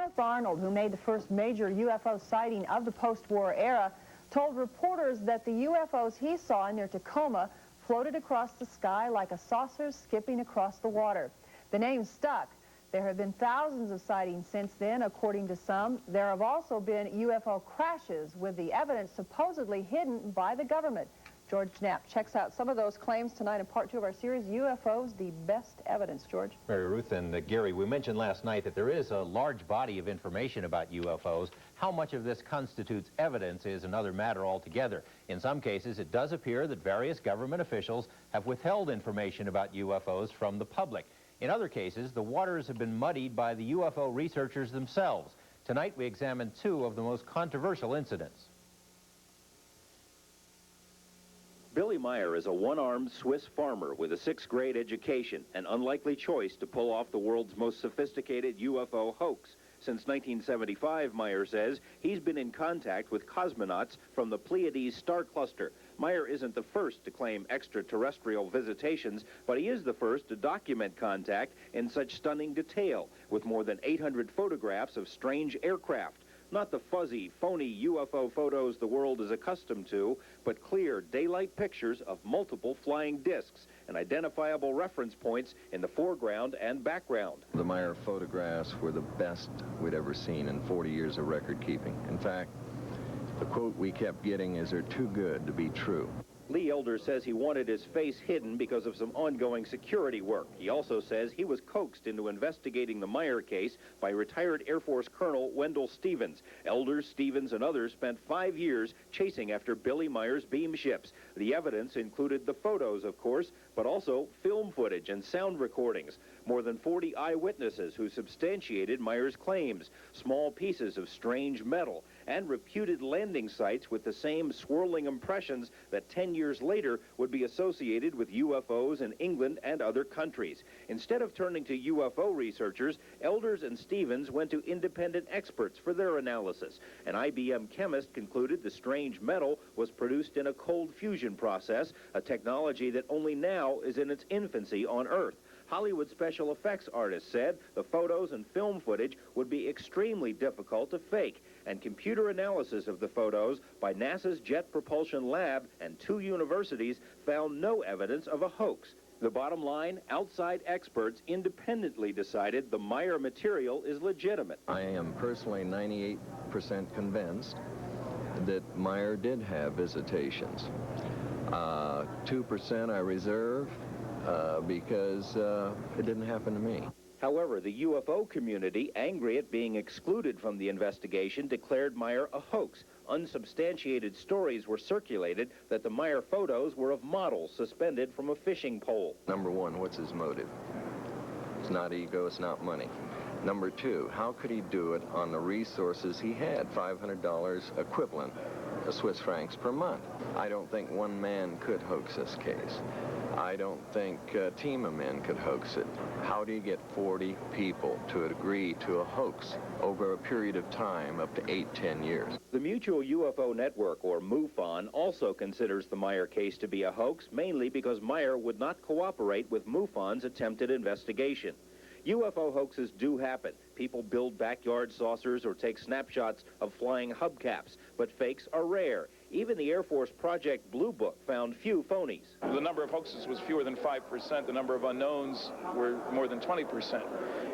Kenneth Arnold, who made the first major UFO sighting of the post-war era, told reporters that the UFOs he saw near Tacoma floated across the sky like a saucer skipping across the water. The name stuck. There have been thousands of sightings since then, according to some. There have also been UFO crashes with the evidence supposedly hidden by the government. George Knapp checks out some of those claims tonight in part 2 of our series, UFOs, the best evidence. George? Mary Ruth and Gary, we mentioned last night that there is a large body of information about UFOs. How much of this constitutes evidence is another matter altogether. In some cases, it does appear that various government officials have withheld information about UFOs from the public. In other cases, the waters have been muddied by the UFO researchers themselves. Tonight, we examine 2 of the most controversial incidents. Billy Meyer is a one-armed Swiss farmer with a 6th grade education, an unlikely choice to pull off the world's most sophisticated UFO hoax. Since 1975, Meyer says, he's been in contact with cosmonauts from the Pleiades star cluster. Meyer isn't the first to claim extraterrestrial visitations, but he is the first to document contact in such stunning detail, with more than 800 photographs of strange aircraft. Not the fuzzy, phony UFO photos the world is accustomed to, but clear daylight pictures of multiple flying discs and identifiable reference points in the foreground and background. The Meyer photographs were the best we'd ever seen in 40 years of record keeping. In fact, the quote we kept getting is, "They're too good to be true." Lee Elder says he wanted his face hidden because of some ongoing security work. He also says he was coaxed into investigating the Meyer case by retired Air Force Colonel Wendell Stevens. Elder, Stevens, and others spent 5 years chasing after Billy Meyer's beam ships. The evidence included the photos, of course, but also film footage and sound recordings. More than 40 eyewitnesses who substantiated Meyer's claims, small pieces of strange metal, and reputed landing sites with the same swirling impressions that 10 years later would be associated with UFOs in England and other countries. Instead of turning to UFO researchers, Elders and Stevens went to independent experts for their analysis. An IBM chemist concluded the strange metal was produced in a cold fusion process, a technology that only now is in its infancy on Earth. Hollywood special effects artists said the photos and film footage would be extremely difficult to fake, and computer analysis of the photos by NASA's Jet Propulsion Lab and 2 universities found no evidence of a hoax. The bottom line, outside experts independently decided the Meyer material is legitimate. I am personally 98% convinced that Meyer did have visitations. 2% I reserve because it didn't happen to me. However, the UFO community, angry at being excluded from the investigation, declared Meyer a hoax. Unsubstantiated stories were circulated that the Meyer photos were of models suspended from a fishing pole. Number 1, what's his motive? It's not ego, it's not money. Number 2, how could he do it on the resources he had, $500 equivalent of Swiss francs per month? I don't think one man could hoax this case. I don't think a team of men could hoax it. How do you get 40 people to agree to a hoax over a period of time up to 8-10 years? The Mutual UFO Network, or MUFON, also considers the Meyer case to be a hoax, mainly because Meyer would not cooperate with MUFON's attempted investigation. UFO hoaxes do happen. People build backyard saucers or take snapshots of flying hubcaps, but fakes are rare. Even the Air Force Project Blue Book found few phonies. The number of hoaxes was fewer than 5%. The number of unknowns were more than 20%.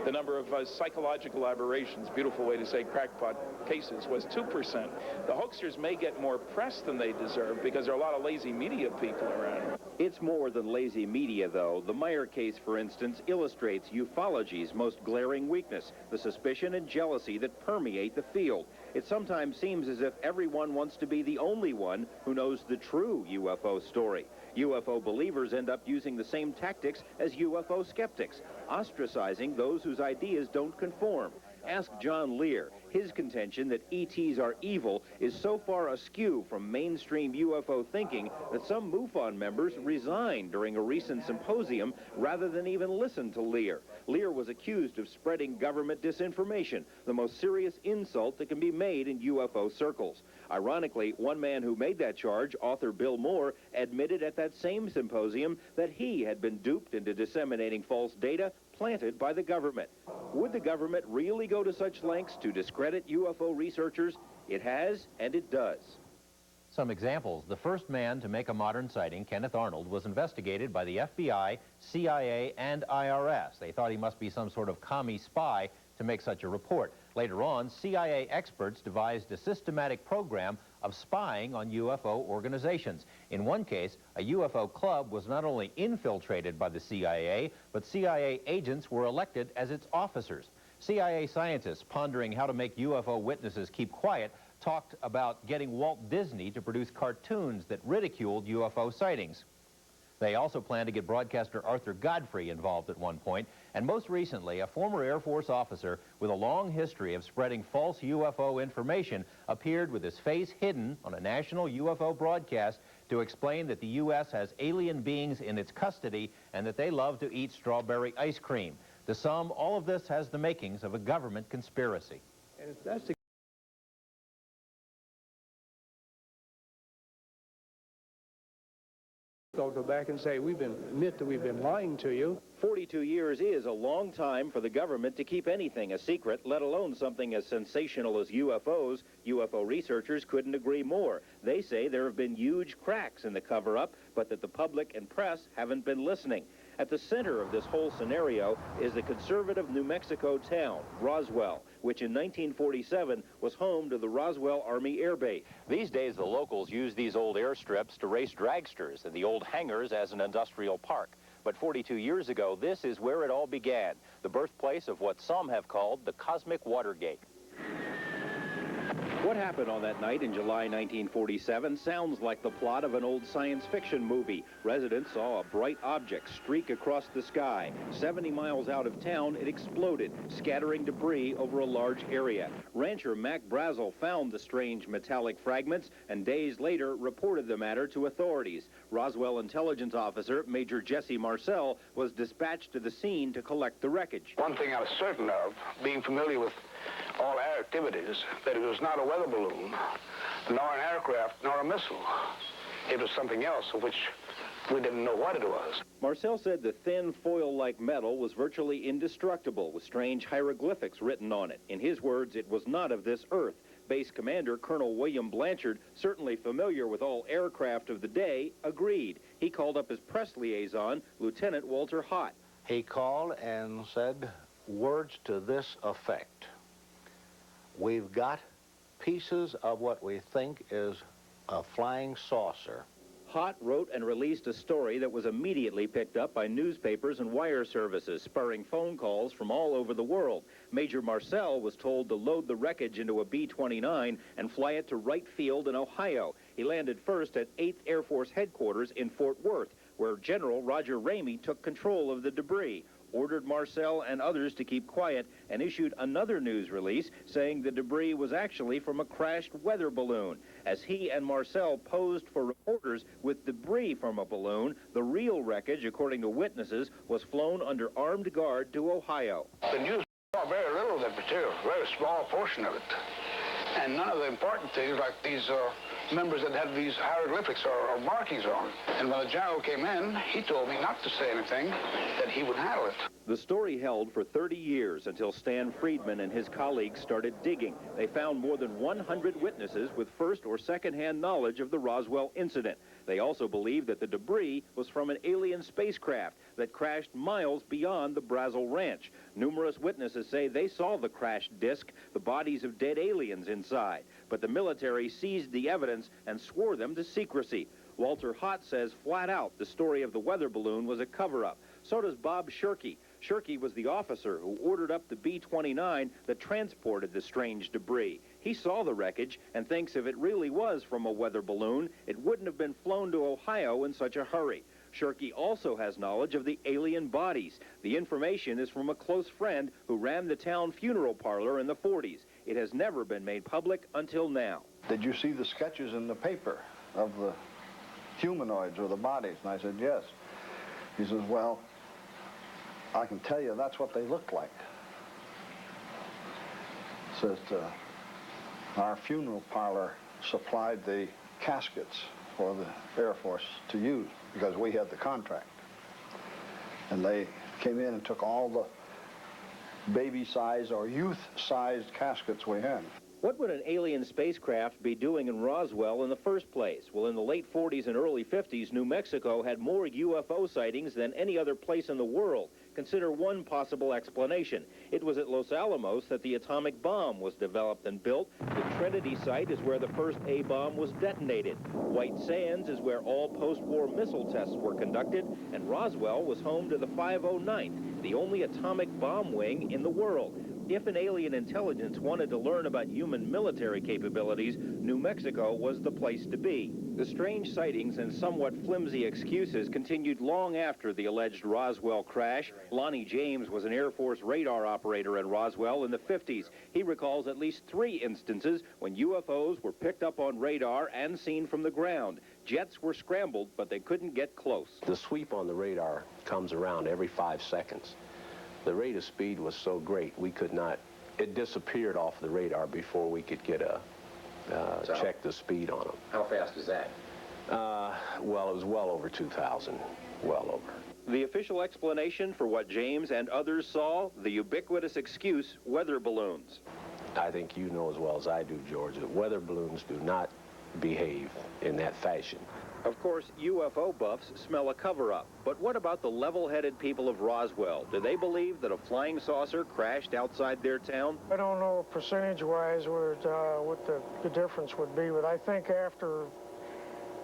The number of psychological aberrations, beautiful way to say crackpot cases, was 2%. The hoaxers may get more press than they deserve because there are a lot of lazy media people around. It's more than lazy media, though. The Meyer case, for instance, illustrates ufology's most glaring weakness, the suspicion and jealousy that permeate the field. It sometimes seems as if everyone wants to be the only one who knows the true UFO story. UFO believers end up using the same tactics as UFO skeptics, ostracizing those whose ideas don't conform. Ask John Lear. His contention that ETs are evil is so far askew from mainstream UFO thinking that some MUFON members resigned during a recent symposium rather than even listen to Lear. Lear was accused of spreading government disinformation, the most serious insult that can be made in UFO circles. Ironically, one man who made that charge, author Bill Moore, admitted at that same symposium that he had been duped into disseminating false data planted by the government. Would the government really go to such lengths to discredit UFO researchers? It has, and it does. Some examples. The first man to make a modern sighting, Kenneth Arnold, was investigated by the FBI, CIA, and IRS. They thought he must be some sort of commie spy to make such a report. Later on, CIA experts devised a systematic program of spying on UFO organizations. In one case, a UFO club was not only infiltrated by the CIA, but CIA agents were elected as its officers. CIA scientists, pondering how to make UFO witnesses keep quiet, talked about getting Walt Disney to produce cartoons that ridiculed UFO sightings. They also planned to get broadcaster Arthur Godfrey involved at one point, and most recently, a former Air Force officer with a long history of spreading false UFO information appeared with his face hidden on a national UFO broadcast to explain that the U.S. has alien beings in its custody and that they love to eat strawberry ice cream. To some, all of this has the makings of a government conspiracy. And if that's the they'll go back and say, admit that we've been lying to you. 42 years is a long time for the government to keep anything a secret, let alone something as sensational as UFOs. UFO researchers couldn't agree more. They say there have been huge cracks in the cover-up, but that the public and press haven't been listening. At the center of this whole scenario is the conservative New Mexico town, Roswell, which in 1947 was home to the Roswell Army Air Base. These days, the locals use these old airstrips to race dragsters and the old hangars as an industrial park. But 42 years ago, this is where it all began, the birthplace of what some have called the Cosmic Watergate. What happened on that night in July 1947 sounds like the plot of an old science fiction movie. Residents saw a bright object streak across the sky. 70 miles out of town, it exploded, scattering debris over a large area. Rancher Mac Brazel found the strange metallic fragments and days later reported the matter to authorities. Roswell intelligence officer Major Jesse Marcel was dispatched to the scene to collect the wreckage. One thing I was certain of, being familiar with all air activities, that it was not a weather balloon, nor an aircraft, nor a missile. It was something else of which we didn't know what it was. Marcel said the thin foil-like metal was virtually indestructible, with strange hieroglyphics written on it. In his words, it was not of this earth. Base Commander Colonel William Blanchard, certainly familiar with all aircraft of the day, agreed. He called up his press liaison, Lieutenant Walter Hott. He called and said words to this effect: "We've got pieces of what we think is a flying saucer." Hott wrote and released a story that was immediately picked up by newspapers and wire services, spurring phone calls from all over the world. Major Marcel was told to load the wreckage into a B-29 and fly it to Wright Field in Ohio. He landed first at 8th Air Force Headquarters in Fort Worth, where General Roger Ramey took control of the debris, ordered Marcel and others to keep quiet, and issued another news release saying the debris was actually from a crashed weather balloon. As he and Marcel posed for reporters with debris from a balloon, the real wreckage, according to witnesses, was flown under armed guard to Ohio. The news saw very little of that material, a very small portion of it. And none of the important things, like these members that had these hieroglyphics or markings on. And when the general came in, he told me not to say anything, that he would handle it. The story held for 30 years until Stan Friedman and his colleagues started digging. They found more than 100 witnesses with first or second-hand knowledge of the Roswell incident. They also believe that the debris was from an alien spacecraft that crashed miles beyond the Brazel Ranch. Numerous witnesses say they saw the crashed disc, the bodies of dead aliens inside. But the military seized the evidence and swore them to secrecy. Walter Hott says flat out the story of the weather balloon was a cover-up. So does Bob Shirkey. Shirkey was the officer who ordered up the B-29 that transported the strange debris. He saw the wreckage and thinks if it really was from a weather balloon, it wouldn't have been flown to Ohio in such a hurry. Shirkey also has knowledge of the alien bodies. The information is from a close friend who ran the town funeral parlor in the 40s. It has never been made public until now. Did you see the sketches in the paper of the humanoids or the bodies? And I said, yes. He says, well, I can tell you that's what they look like. Says our funeral parlor supplied the caskets for the Air Force to use because we had the contract. And they came in and took all the baby-sized or youth-sized caskets we had. What would an alien spacecraft be doing in Roswell in the first place? Well, in the late 40s and early 50s, New Mexico had more UFO sightings than any other place in the world. Consider one possible explanation. It was at Los Alamos that the atomic bomb was developed and built. The Trinity site is where the first A-bomb was detonated. White Sands is where all post-war missile tests were conducted. And Roswell was home to the 509th, the only atomic bomb wing in the world. If an alien intelligence wanted to learn about human military capabilities, New Mexico was the place to be. The strange sightings and somewhat flimsy excuses continued long after the alleged Roswell crash. Lonnie James was an Air Force radar operator in Roswell in the 50s. He recalls at least 3 instances when UFOs were picked up on radar and seen from the ground. Jets were scrambled, but they couldn't get close. The sweep on the radar comes around every 5 seconds. The rate of speed was so great, we could not, it disappeared off the radar before we could get a, check the speed on them. How fast is that? Well, it was well over 2,000, well over. The official explanation for what James and others saw, the ubiquitous excuse, weather balloons. I think you know as well as I do, George, that weather balloons do not behave in that fashion. Of course, UFO buffs smell a cover-up. But what about the level-headed people of Roswell? Do they believe that a flying saucer crashed outside their town? I don't know percentage-wise what the difference would be, but I think after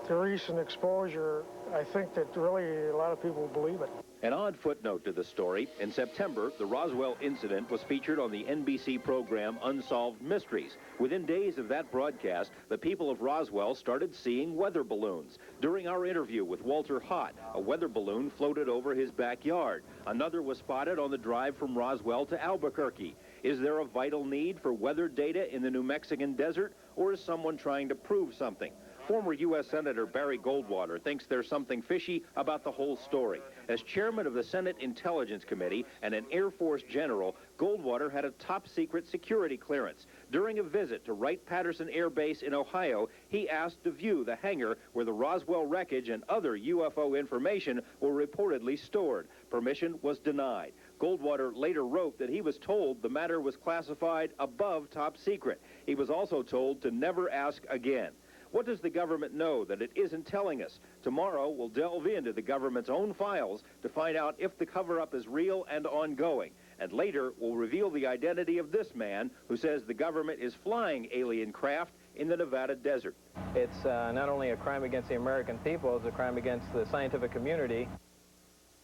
the recent exposure, I think that really a lot of people believe it. An odd footnote to the story. In September, the Roswell incident was featured on the NBC program Unsolved Mysteries. Within days of that broadcast, the people of Roswell started seeing weather balloons. During our interview with Walter Hott, a weather balloon floated over his backyard. Another was spotted on the drive from Roswell to Albuquerque. Is there a vital need for weather data in the New Mexican desert, or is someone trying to prove something? Former U.S. Senator Barry Goldwater thinks there's something fishy about the whole story. As chairman of the Senate Intelligence Committee and an Air Force general, Goldwater had a top-secret security clearance. During a visit to Wright-Patterson Air Base in Ohio, he asked to view the hangar where the Roswell wreckage and other UFO information were reportedly stored. Permission was denied. Goldwater later wrote that he was told the matter was classified above top secret. He was also told to never ask again. What does the government know that it isn't telling us? Tomorrow, we'll delve into the government's own files to find out if the cover-up is real and ongoing. And later, we'll reveal the identity of this man who says the government is flying alien craft in the Nevada desert. It's not only a crime against the American people, it's a crime against the scientific community.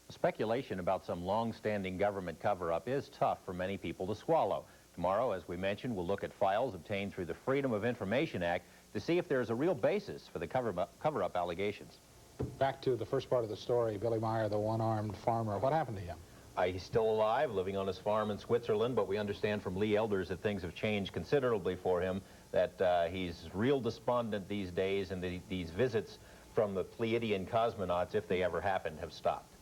Speculation about some long-standing government cover-up is tough for many people to swallow. Tomorrow, as we mentioned, we'll look at files obtained through the Freedom of Information Act to see if there's a real basis for the cover-up allegations. Back to the first part of the story, Billy Meyer, the one-armed farmer. What happened to him? He's still alive, living on his farm in Switzerland, but we understand from Lee Elders that things have changed considerably for him, that he's real despondent these days, and these visits from the Pleiadian cosmonauts, if they ever happen, have stopped.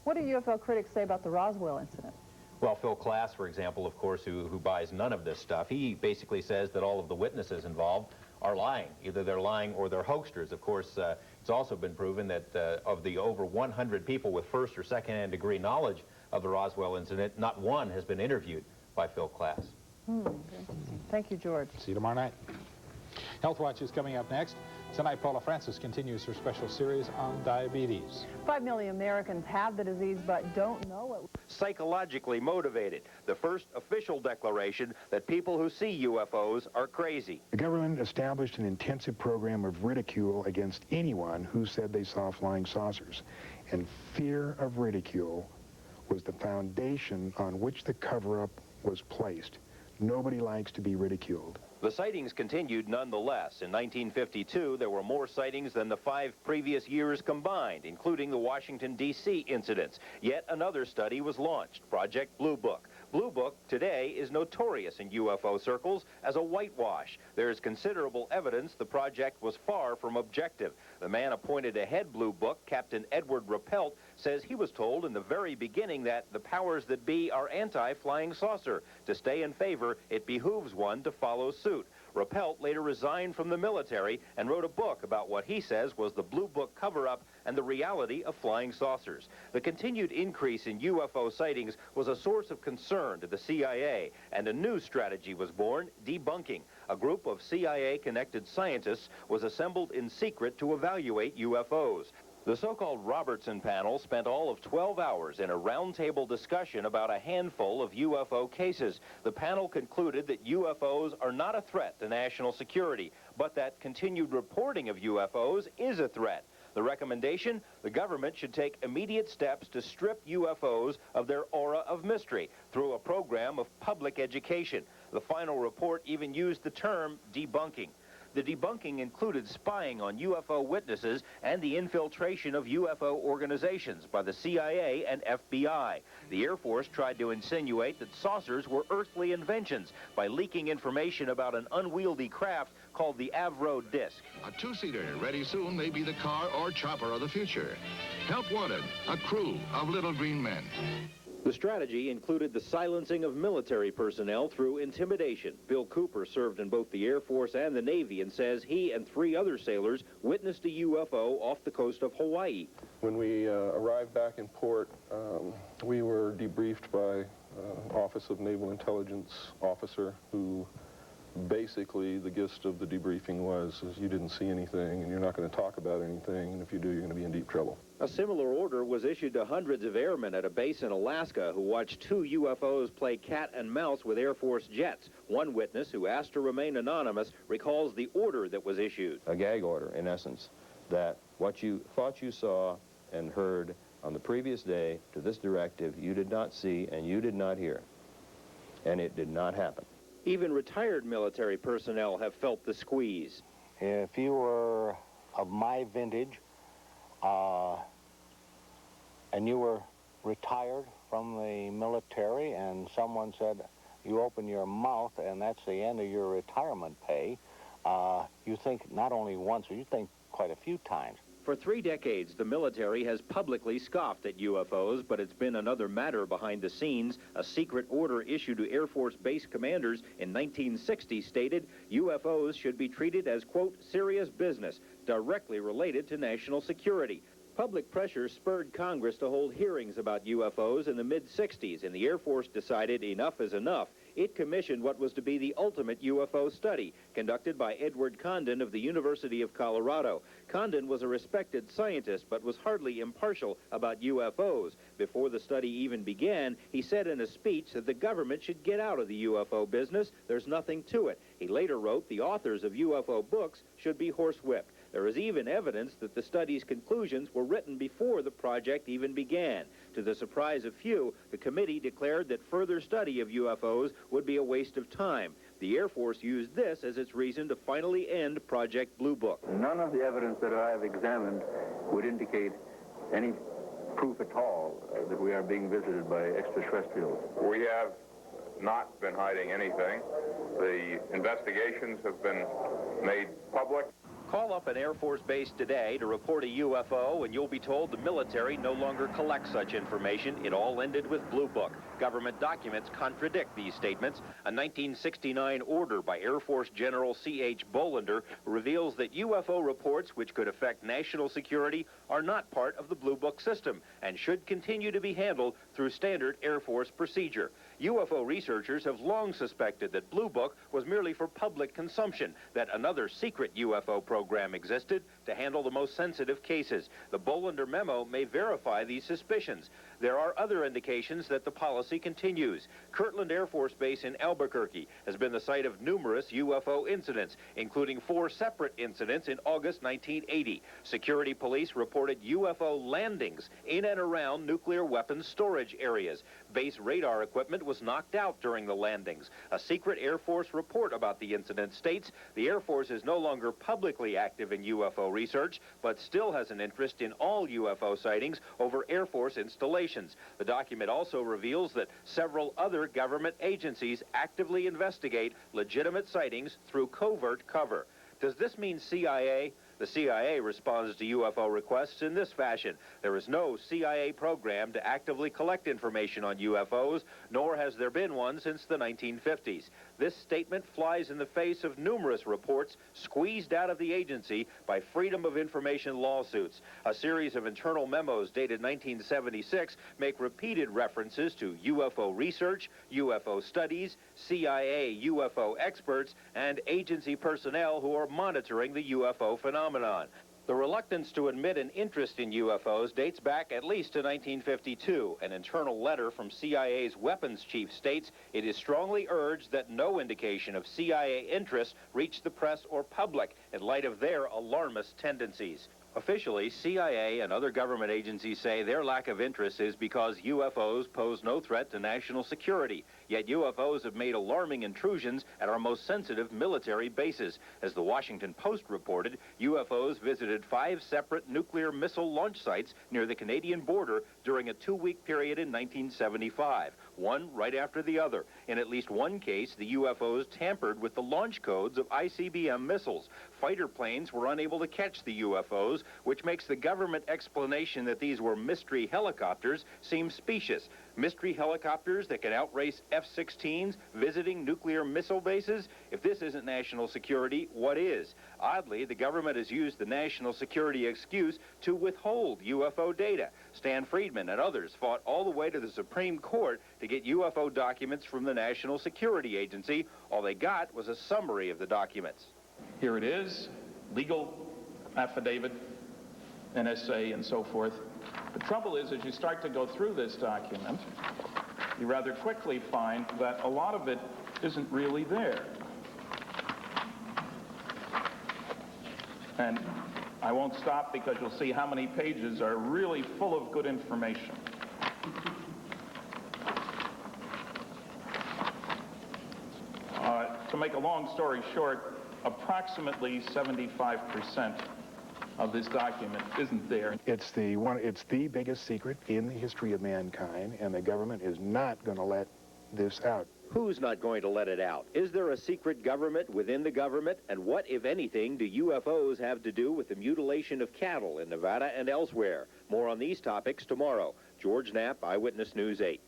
What do UFO critics say about the Roswell incident? Well, Phil KLAS, for example, of course, who buys none of this stuff, he basically says that all of the witnesses involved are lying. Either they're lying or they're hoaxsters. Of course, it's also been proven that of the over 100 people with first or second-hand degree knowledge of the Roswell incident, not one has been interviewed by Phil KLAS. Interesting. Thank you, George. See you tomorrow night. Health Watch is coming up next. Tonight, Paula Francis continues her special series on diabetes. 5 million Americans have the disease but don't know it. Psychologically motivated. The first official declaration that people who see UFOs are crazy. The government established an intensive program of ridicule against anyone who said they saw flying saucers. And fear of ridicule was the foundation on which the cover-up was placed. Nobody likes to be ridiculed. The sightings continued nonetheless. In 1952, there were more sightings than the 5 previous years combined, including the Washington, D.C. incidents. Yet another study was launched, Project Blue Book. Blue Book today is notorious in UFO circles as a whitewash. There is considerable evidence the project was far from objective. The man appointed to head Blue Book, Captain Edward Rappelt, says he was told in the very beginning that the powers that be are anti-flying saucer. To stay in favor, it behooves one to follow suit. Rappelt later resigned from the military and wrote a book about what he says was the Blue Book cover-up and the reality of flying saucers. The continued increase in UFO sightings was a source of concern to the CIA, and a new strategy was born, debunking. A group of CIA-connected scientists was assembled in secret to evaluate UFOs. The so-called Robertson panel spent all of 12 hours in a roundtable discussion about a handful of UFO cases. The panel concluded that UFOs are not a threat to national security, but that continued reporting of UFOs is a threat. The recommendation, the government should take immediate steps to strip UFOs of their aura of mystery through a program of public education. The final report even used the term debunking. The debunking included spying on UFO witnesses and the infiltration of UFO organizations by the CIA and FBI. The Air Force tried to insinuate that saucers were earthly inventions by leaking information about an unwieldy craft called the Avro Disc. A two-seater ready soon may be the car or chopper of the future. Help wanted, a crew of little green men. The strategy included the silencing of military personnel through intimidation. Bill Cooper served in both the Air Force and the Navy and says he and 3 other sailors witnessed a UFO off the coast of Hawaii. When we arrived back in port, we were debriefed by Office of Naval Intelligence officer who basically the gist of the debriefing was you didn't see anything and you're not going to talk about anything, and if you do, you're going to be in deep trouble. A similar order was issued to hundreds of airmen at a base in Alaska who watched 2 UFOs play cat and mouse with Air Force jets. One witness, who asked to remain anonymous, recalls the order that was issued. A gag order, in essence, that what you thought you saw and heard on the previous day to this directive, you did not see and you did not hear. And it did not happen. Even retired military personnel have felt the squeeze. If you were of my vintage and you were retired from the military and someone said you open your mouth and that's the end of your retirement pay, you think not only once, you think quite a few times. For 3 decades, the military has publicly scoffed at UFOs, but it's been another matter behind the scenes. A secret order issued to Air Force base commanders in 1960 stated UFOs should be treated as, quote, serious business, directly related to national security. Public pressure spurred Congress to hold hearings about UFOs in the mid-60s, and the Air Force decided enough is enough. It commissioned what was to be the ultimate UFO study, conducted by Edward Condon of the University of Colorado. Condon was a respected scientist, but was hardly impartial about UFOs. Before the study even began, he said in a speech that the government should get out of the UFO business. There's nothing to it. He later wrote the authors of UFO books should be horsewhipped. There is even evidence that the study's conclusions were written before the project even began. To the surprise of few, the committee declared that further study of UFOs would be a waste of time. The Air Force used this as its reason to finally end Project Blue Book. None of the evidence that I have examined would indicate any proof at all that we are being visited by extraterrestrials. We have not been hiding anything. The investigations have been made public. Call up an Air Force base today to report a UFO, and you'll be told the military no longer collects such information. It all ended with Blue Book. Government documents contradict these statements. A 1969 order by Air Force General C.H. Bolander reveals that UFO reports which could affect national security are not part of the Blue Book system and should continue to be handled through standard Air Force procedure. UFO researchers have long suspected that Blue Book was merely for public consumption, that another secret UFO program existed to handle the most sensitive cases. The Bolander memo may verify these suspicions. There are other indications that the policy continues. Kirtland Air Force Base in Albuquerque has been the site of numerous UFO incidents, including 4 separate incidents in August 1980. Security police reported UFO landings in and around nuclear weapons storage areas. Base radar equipment was knocked out during the landings. A secret Air Force report about the incident states the Air Force is no longer publicly active in UFO research, but still has an interest in all UFO sightings over Air Force installations. The document also reveals that several other government agencies actively investigate legitimate sightings through covert cover. Does this mean CIA? The CIA responds to UFO requests in this fashion. There is no CIA program to actively collect information on UFOs, nor has there been one since the 1950s. This statement flies in the face of numerous reports squeezed out of the agency by Freedom of Information lawsuits. A series of internal memos dated 1976 make repeated references to UFO research, UFO studies, CIA UFO experts, and agency personnel who are monitoring the UFO phenomenon. The reluctance to admit an interest in UFOs dates back at least to 1952. An internal letter from CIA's weapons chief states it is strongly urged that no indication of CIA interest reach the press or public in light of their alarmist tendencies. Officially, CIA and other government agencies say their lack of interest is because UFOs pose no threat to national security. Yet UFOs have made alarming intrusions at our most sensitive military bases. As the Washington Post reported, UFOs visited 5 separate nuclear missile launch sites near the Canadian border during a 2-week period in 1975, one right after the other. In at least one case, the UFOs tampered with the launch codes of ICBM missiles. Fighter planes were unable to catch the UFOs, which makes the government explanation that these were mystery helicopters seem specious. Mystery helicopters that can outrace F-16s visiting nuclear missile bases? If this isn't national security, what is? Oddly, the government has used the national security excuse to withhold UFO data. Stan Friedman and others fought all the way to the Supreme Court to get UFO documents from the National Security Agency. All they got was a summary of the documents. Here it is, legal affidavit, NSA, and so forth. The trouble is, as you start to go through this document, you rather quickly find that a lot of it isn't really there. And I won't stop because you'll see how many pages are really full of good information. To make a long story short, approximately 75% of this document isn't there. It's the biggest secret in the history of mankind, and the government is not going to let this out. Who's not going to let it out? Is there a secret government within the government? And what, if anything, do UFOs have to do with the mutilation of cattle in Nevada and elsewhere? More on these topics tomorrow. George Knapp, Eyewitness News 8.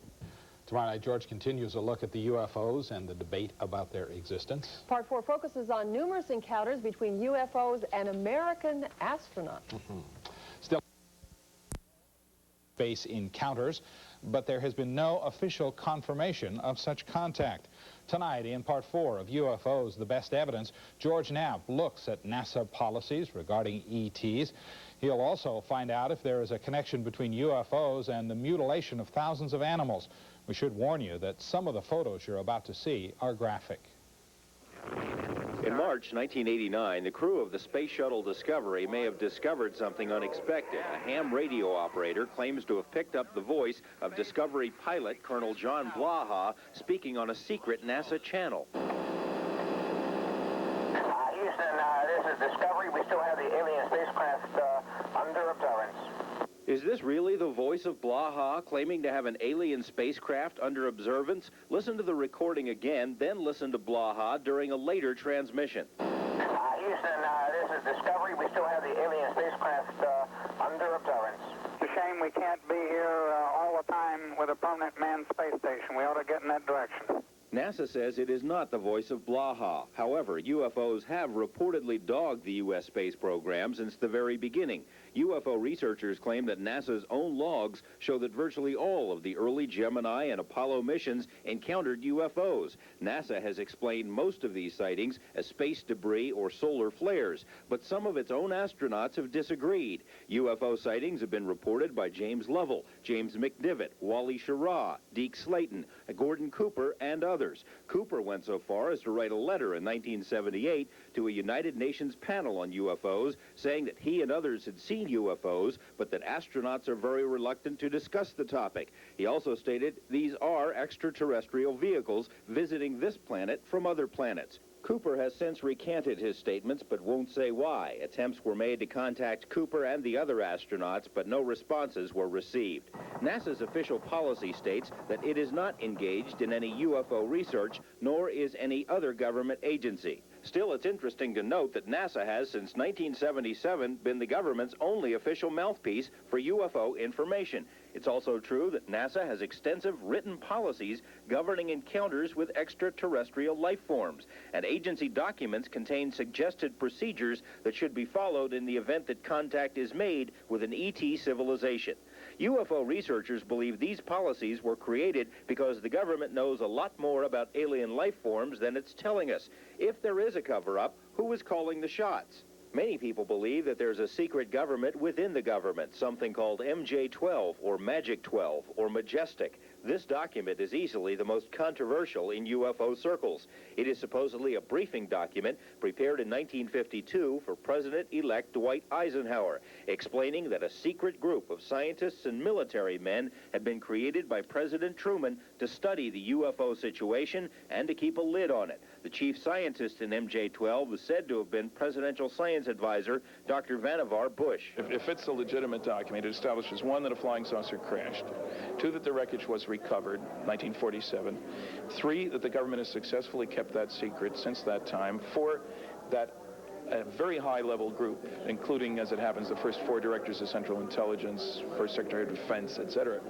Tomorrow night, George continues a look at the UFOs and the debate about their existence. Part 4 focuses on numerous encounters between UFOs and American astronauts. Still, space encounters, but there has been no official confirmation of such contact. Tonight, in Part 4 of UFOs, The Best Evidence, George Knapp looks at NASA policies regarding ETs. He'll also find out if there is a connection between UFOs and the mutilation of thousands of animals. We should warn you that some of the photos you're about to see are graphic. In March 1989, the crew of the Space Shuttle Discovery may have discovered something unexpected. A ham radio operator claims to have picked up the voice of Discovery pilot Colonel John Blaha speaking on a secret NASA channel. Houston, this is Discovery. We still have the alien spacecraft under observance. Is this really the voice of Blaha claiming to have an alien spacecraft under observance? Listen to the recording again, then listen to Blaha during a later transmission. Houston, this is Discovery. We still have the alien spacecraft under observance. It's a shame we can't be here all the time with a permanent manned space station. We ought to get in that direction. NASA says it is not the voice of Blaha. However, UFOs have reportedly dogged the U.S. space program since the very beginning. UFO researchers claim that NASA's own logs show that virtually all of the early Gemini and Apollo missions encountered UFOs. NASA has explained most of these sightings as space debris or solar flares, but some of its own astronauts have disagreed. UFO sightings have been reported by James Lovell, James McDivitt, Wally Schirra, Deke Slayton, Gordon Cooper, and others. Cooper went so far as to write a letter in 1978 to a United Nations panel on UFOs, saying that he and others had seen UFOs, but that astronauts are very reluctant to discuss the topic. He also stated these are extraterrestrial vehicles visiting this planet from other planets. Cooper has since recanted his statements, but won't say why. Attempts were made to contact Cooper and the other astronauts, but no responses were received. NASA's official policy states that it is not engaged in any UFO research, nor is any other government agency. Still, it's interesting to note that NASA has, since 1977, been the government's only official mouthpiece for UFO information. It's also true that NASA has extensive written policies governing encounters with extraterrestrial life forms, and agency documents contain suggested procedures that should be followed in the event that contact is made with an ET civilization. UFO researchers believe these policies were created because the government knows a lot more about alien life forms than it's telling us. If there is a cover-up, who is calling the shots? Many people believe that there's a secret government within the government, something called MJ-12 or Magic 12 or Majestic. This document is easily the most controversial in UFO circles. It is supposedly a briefing document prepared in 1952 for President-elect Dwight Eisenhower, explaining that a secret group of scientists and military men had been created by President Truman to study the UFO situation and to keep a lid on it. The chief scientist in MJ-12 was said to have been presidential science advisor Dr. Vannevar Bush. If it's a legitimate document, it establishes, 1, that a flying saucer crashed, 2, that the wreckage was recovered, 1947, 3, that the government has successfully kept that secret since that time, 4, that a very high-level group, including, as it happens, the first 4 directors of Central Intelligence, first Secretary of Defense, etc.,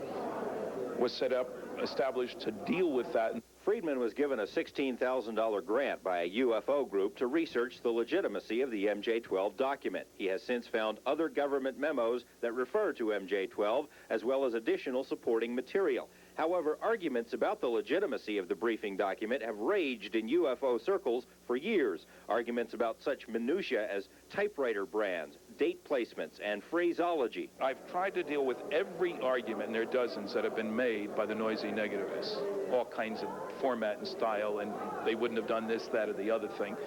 was set up, established to deal with that. Friedman was given a $16,000 grant by a UFO group to research the legitimacy of the MJ-12 document. He has since found other government memos that refer to MJ-12, as well as additional supporting material. However, arguments about the legitimacy of the briefing document have raged in UFO circles for years. Arguments about such minutiae as typewriter brands, date placements, and phraseology. I've tried to deal with every argument, and there are dozens that have been made by the noisy negativists. All kinds of format and style, and they wouldn't have done this, that, or the other thing.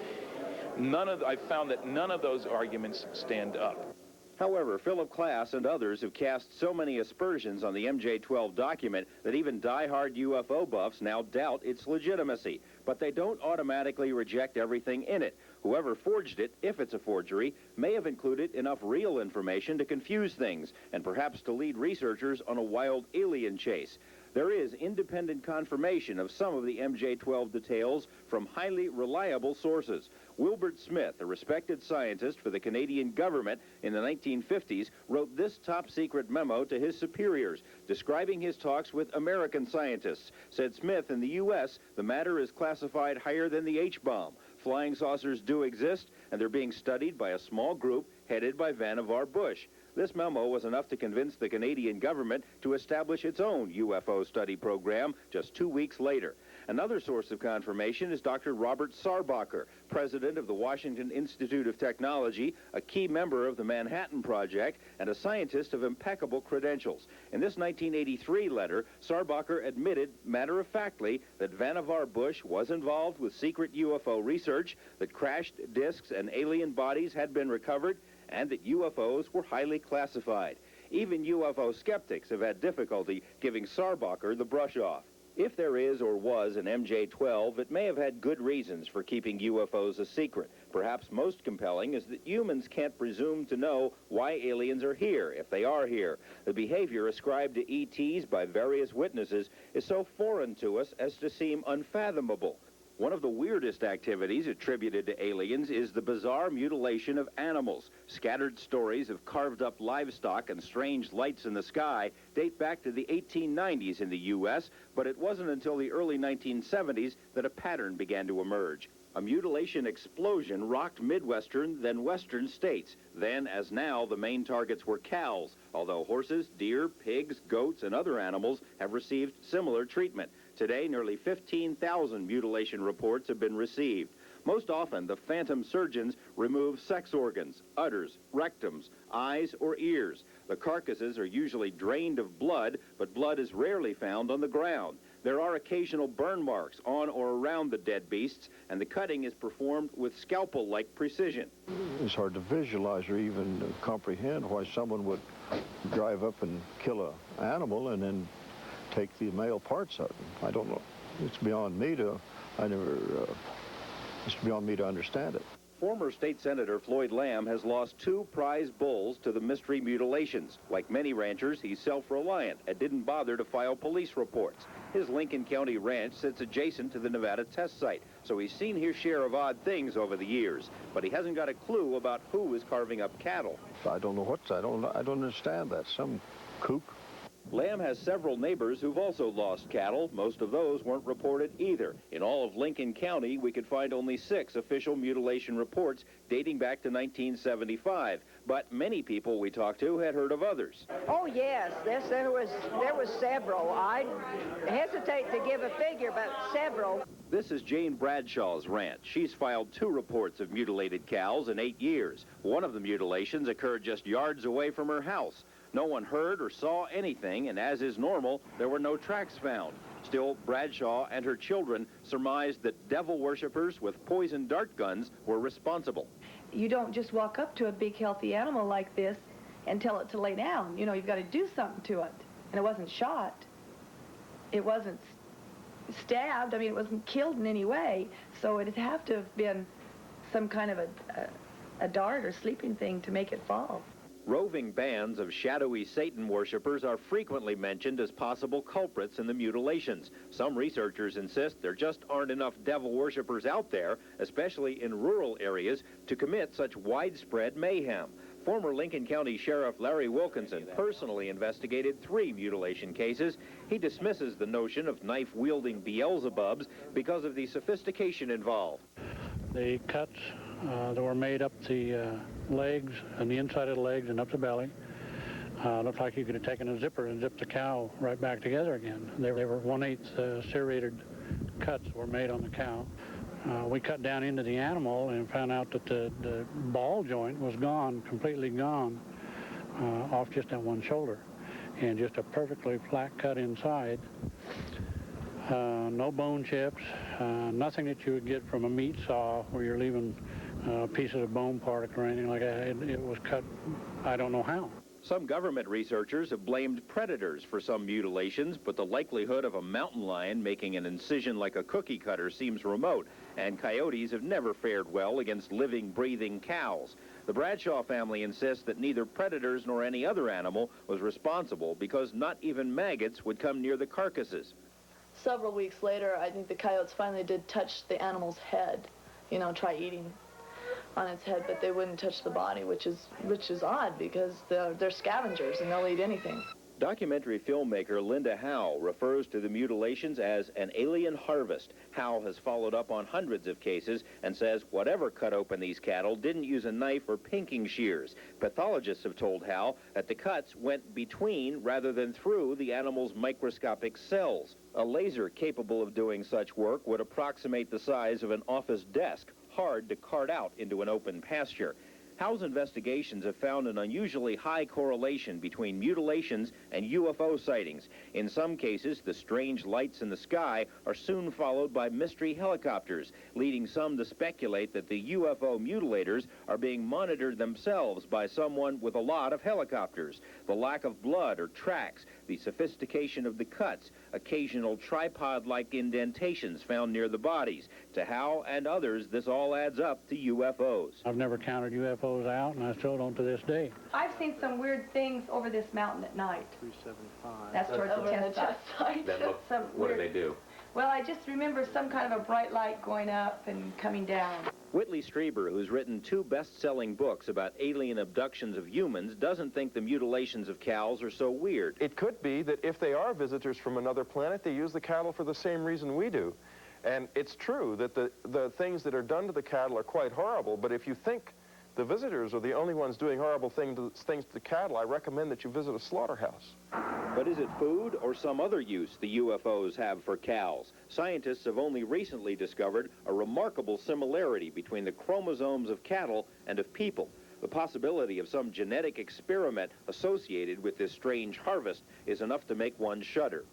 I've found that none of those arguments stand up. However, Philip KLAS and others have cast so many aspersions on the MJ-12 document that even die-hard UFO buffs now doubt its legitimacy. But they don't automatically reject everything in it. Whoever forged it, if it's a forgery, may have included enough real information to confuse things, and perhaps to lead researchers on a wild alien chase. There is independent confirmation of some of the MJ-12 details from highly reliable sources. Wilbert Smith, a respected scientist for the Canadian government in the 1950s, wrote this top-secret memo to his superiors, describing his talks with American scientists. Said Smith, in the U.S., the matter is classified higher than the H-bomb. Flying saucers do exist, and they're being studied by a small group headed by Vannevar Bush. This memo was enough to convince the Canadian government to establish its own UFO study program just 2 weeks later. Another source of confirmation is Dr. Robert Sarbacher, president of the Washington Institute of Technology, a key member of the Manhattan Project, and a scientist of impeccable credentials. In this 1983 letter, Sarbacher admitted matter-of-factly that Vannevar Bush was involved with secret UFO research, that crashed discs and alien bodies had been recovered, and that UFOs were highly classified. Even UFO skeptics have had difficulty giving Sarbacher the brush off. If there is or was an MJ-12, it may have had good reasons for keeping UFOs a secret. Perhaps most compelling is that humans can't presume to know why aliens are here, if they are here. The behavior ascribed to ETs by various witnesses is so foreign to us as to seem unfathomable. One of the weirdest activities attributed to aliens is the bizarre mutilation of animals. Scattered stories of carved-up livestock and strange lights in the sky date back to the 1890s in the U.S., but it wasn't until the early 1970s that a pattern began to emerge. A mutilation explosion rocked Midwestern, then Western states. Then, as now, the main targets were cows, although horses, deer, pigs, goats, and other animals have received similar treatment. Today, nearly 15,000 mutilation reports have been received. Most often, the phantom surgeons remove sex organs, udders, rectums, eyes, or ears. The carcasses are usually drained of blood, but blood is rarely found on the ground. There are occasional burn marks on or around the dead beasts, and the cutting is performed with scalpel-like precision. It's hard to visualize or even comprehend why someone would drive up and kill an animal and then take the male parts of it. I don't know. It's beyond me to, it's beyond me to understand it. Former state senator Floyd Lamb has lost 2 prize bulls to the mystery mutilations. Like many ranchers, he's self-reliant and didn't bother to file police reports. His Lincoln County ranch sits adjacent to the Nevada test site, so he's seen his share of odd things over the years, but he hasn't got a clue about who is carving up cattle. I don't know I don't understand that. Some kook. Lamb has several neighbors who've also lost cattle. Most of those weren't reported either. In all of Lincoln County, we could find only 6 official mutilation reports dating back to 1975. But many people we talked to had heard of others. Oh, yes. There was several. I hesitate to give a figure, but several. This is Jane Bradshaw's ranch. She's filed 2 reports of mutilated cows in 8 years. One of the mutilations occurred just yards away from her house. No one heard or saw anything, and as is normal, there were no tracks found. Still, Bradshaw and her children surmised that devil worshippers with poison dart guns were responsible. You don't just walk up to a big, healthy animal like this and tell it to lay down. You know, you've got to do something to it. And it wasn't shot. It wasn't stabbed. I mean, it wasn't killed in any way. So it'd have to have been some kind of a dart or sleeping thing to make it fall. Roving bands of shadowy Satan worshippers are frequently mentioned as possible culprits in the mutilations. Some researchers insist there just aren't enough devil worshippers out there, especially in rural areas, to commit such widespread mayhem. Former Lincoln County Sheriff Larry Wilkinson personally investigated 3 mutilation cases. He dismisses the notion of knife-wielding Beelzebubs because of the sophistication involved. The cuts that were made up the legs and the inside of the legs and up the belly. Looked like you could have taken a zipper and zipped the cow right back together again. They were 1/8 serrated cuts were made on the cow. We cut down into the animal and found out that the ball joint was gone, completely gone, off just that one shoulder, and just a perfectly flat cut inside. No bone chips, nothing that you would get from a meat saw where you're leaving pieces of bone part or anything like that. It was cut, I don't know how. Some government researchers have blamed predators for some mutilations, but the likelihood of a mountain lion making an incision like a cookie cutter seems remote, and coyotes have never fared well against living, breathing cows. The Bradshaw family insists that neither predators nor any other animal was responsible because not even maggots would come near the carcasses. Several weeks later, I think the coyotes finally did touch the animal's head, you know, try eating on its head, but they wouldn't touch the body, which is odd because they're scavengers and they'll eat anything. Documentary filmmaker Linda Howe refers to the mutilations as an alien harvest. Howe has followed up on hundreds of cases and says whatever cut open these cattle didn't use a knife or pinking shears. Pathologists have told Howe that the cuts went between rather than through the animal's microscopic cells. A laser capable of doing such work would approximate the size of an office desk, hard to cart out into an open pasture. Howe's investigations have found an unusually high correlation between mutilations and UFO sightings. In some cases, the strange lights in the sky are soon followed by mystery helicopters, leading some to speculate that the UFO mutilators are being monitored themselves by someone with a lot of helicopters. The lack of blood or tracks, the sophistication of the cuts, occasional tripod-like indentations found near the bodies. To Howe and others, this all adds up to UFOs. I've never counted UFOs out, and I still don't to this day. I've seen some weird things over this mountain at night. 375. That's towards the test site. Then what do they do? Well, I just remember some kind of a bright light going up and coming down. Whitley Strieber, who's written 2 best-selling books about alien abductions of humans, doesn't think the mutilations of cows are so weird. It could be that if they are visitors from another planet, they use the cattle for the same reason we do. And it's true that the things that are done to the cattle are quite horrible, but if you think the visitors are the only ones doing horrible things to the cattle, I recommend that you visit a slaughterhouse. But is it food or some other use the UFOs have for cows? Scientists have only recently discovered a remarkable similarity between the chromosomes of cattle and of people. The possibility of some genetic experiment associated with this strange harvest is enough to make one shudder.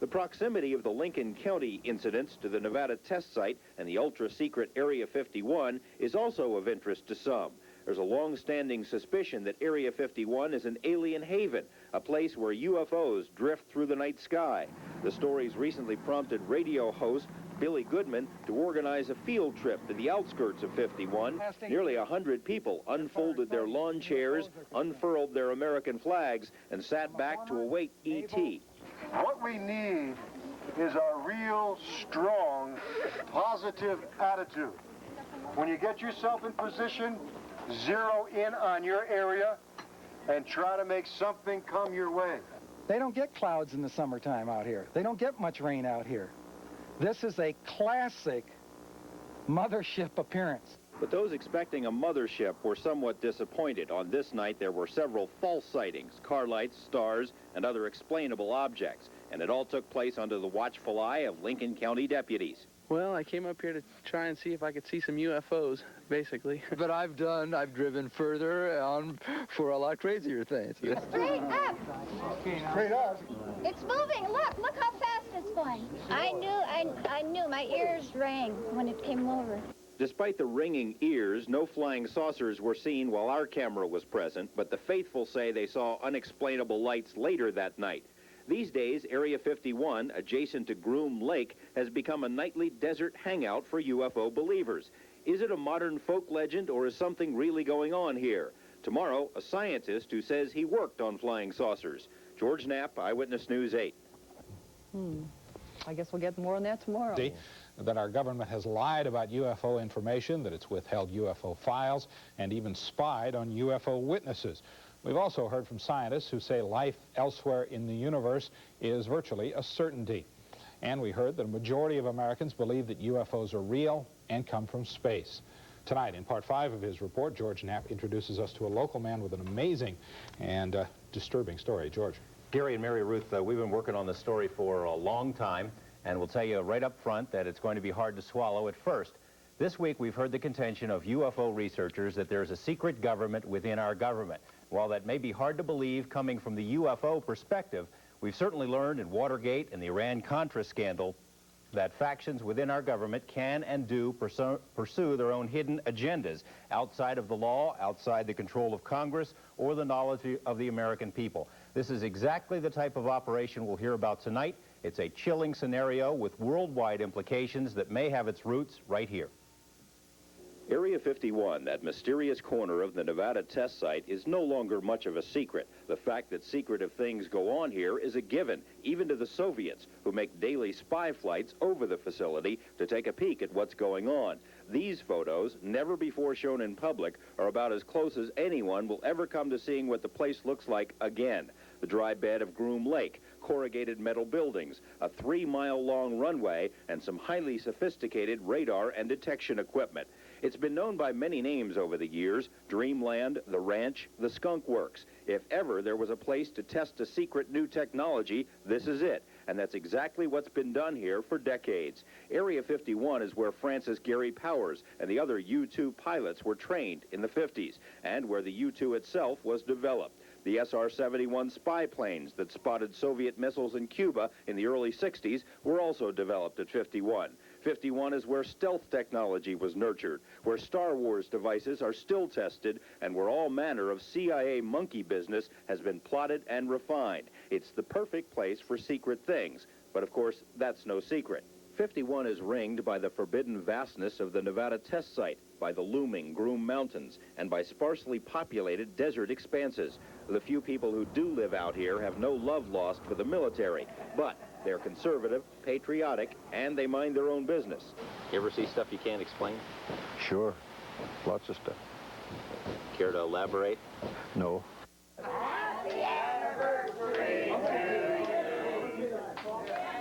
The proximity of the Lincoln County incidents to the Nevada test site and the ultra-secret Area 51 is also of interest to some. There's a long-standing suspicion that Area 51 is an alien haven, a place where UFOs drift through the night sky. The stories recently prompted radio host Billy Goodman to organize a field trip to the outskirts of 51. Nearly 100 people unfolded their lawn chairs, unfurled their American flags, and sat back to await E.T. What we need is a real strong, positive attitude. When you get yourself in position, zero in on your area and try to make something come your way. They don't get clouds in the summertime out here. They don't get much rain out here. This is a classic mothership appearance. But those expecting a mothership were somewhat disappointed. On this night, there were several false sightings, car lights, stars, and other explainable objects. And it all took place under the watchful eye of Lincoln County deputies. Well, I came up here to try and see if I could see some UFOs, basically. But I've driven further on for a lot crazier things. Straight up. Straight up. It's moving. Look how fast it's going. I knew. My ears rang when it came over. Despite the ringing ears, no flying saucers were seen while our camera was present, but the faithful say they saw unexplainable lights later that night. These days, Area 51, adjacent to Groom Lake, has become a nightly desert hangout for UFO believers. Is it a modern folk legend, or is something really going on here? Tomorrow, a scientist who says he worked on flying saucers. George Knapp, Eyewitness News 8. I guess we'll get more on that tomorrow. That our government has lied about UFO information, that it's withheld UFO files, and even spied on UFO witnesses. We've also heard from scientists who say life elsewhere in the universe is virtually a certainty. And we heard that a majority of Americans believe that UFOs are real and come from space. Tonight, in part 5 of his report, George Knapp introduces us to a local man with an amazing and disturbing story. George. Gary and Mary Ruth, we've been working on this story for a long time, and we'll tell you right up front that it's going to be hard to swallow at first. This week, we've heard the contention of UFO researchers that there's a secret government within our government. While that may be hard to believe coming from the UFO perspective, we've certainly learned in Watergate and the Iran-Contra scandal that factions within our government can and do pursue their own hidden agendas outside of the law, outside the control of Congress, or the knowledge of the American people. This is exactly the type of operation we'll hear about tonight. It's a chilling scenario with worldwide implications that may have its roots right here. Area 51, that mysterious corner of the Nevada test site, is no longer much of a secret. The fact that secretive things go on here is a given, even to the Soviets, who make daily spy flights over the facility to take a peek at what's going on. These photos, never before shown in public, are about as close as anyone will ever come to seeing what the place looks like again. The dry bed of Groom Lake, corrugated metal buildings, a 3-mile-long runway, and some highly sophisticated radar and detection equipment. It's been known by many names over the years: Dreamland, the Ranch, the Skunk Works. If ever there was a place to test a secret new technology, this is it. And that's exactly what's been done here for decades. Area 51 is where Francis Gary Powers and the other U-2 pilots were trained in the 50s, and where the U-2 itself was developed. The SR-71 spy planes that spotted Soviet missiles in Cuba in the early 60s were also developed at 51. 51 is where stealth technology was nurtured, where Star Wars devices are still tested, and where all manner of CIA monkey business has been plotted and refined. It's the perfect place for secret things, but of course, that's no secret. 51 is ringed by the forbidden vastness of the Nevada test site, by the looming Groom Mountains, and by sparsely populated desert expanses. The few people who do live out here have no love lost for the military, but they're conservative, patriotic, and they mind their own business. You ever see stuff you can't explain? Sure. Lots of stuff. Care to elaborate? No.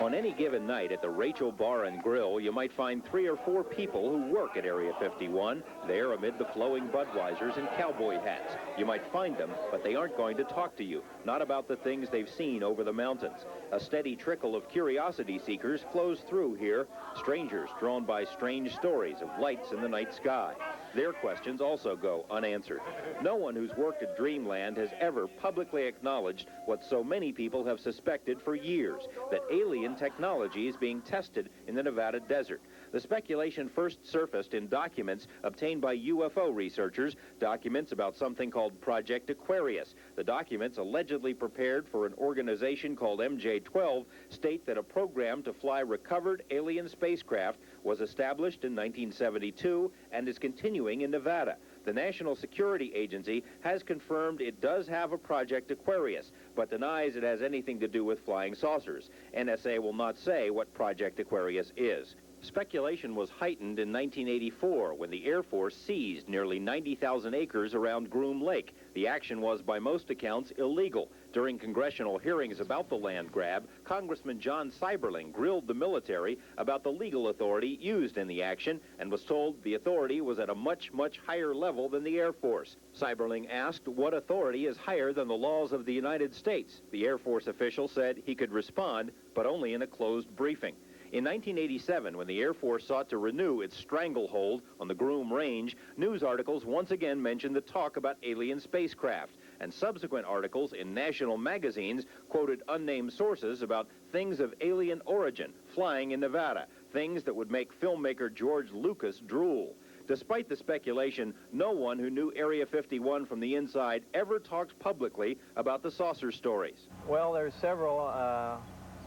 On any given night at the Rachel Bar and Grill, you might find 3 or 4 people who work at Area 51, there amid the flowing Budweisers and cowboy hats. You might find them, but they aren't going to talk to you, not about the things they've seen over the mountains. A steady trickle of curiosity seekers flows through here, strangers drawn by strange stories of lights in the night sky. Their questions also go unanswered. No one who's worked at Dreamland has ever publicly acknowledged what so many people have suspected for years, that alien technology is being tested in the Nevada desert. The speculation first surfaced in documents obtained by UFO researchers, documents about something called Project Aquarius. The documents, allegedly prepared for an organization called MJ-12, state that a program to fly recovered alien spacecraft was established in 1972 and is continuing in Nevada. The National Security Agency has confirmed it does have a Project Aquarius, but denies it has anything to do with flying saucers. NSA will not say what Project Aquarius is. Speculation was heightened in 1984 when the Air Force seized nearly 90,000 acres around Groom Lake. The action was, by most accounts, illegal. During congressional hearings about the land grab, Congressman John Seiberling grilled the military about the legal authority used in the action and was told the authority was at a much, much higher level than the Air Force. Seiberling asked what authority is higher than the laws of the United States. The Air Force official said he could respond, but only in a closed briefing. In 1987, when the Air Force sought to renew its stranglehold on the Groom Range, news articles once again mentioned the talk about alien spacecraft, and subsequent articles in national magazines quoted unnamed sources about things of alien origin flying in Nevada, things that would make filmmaker George Lucas drool. Despite the speculation, no one who knew Area 51 from the inside ever talked publicly about the saucer stories. Well, there's several,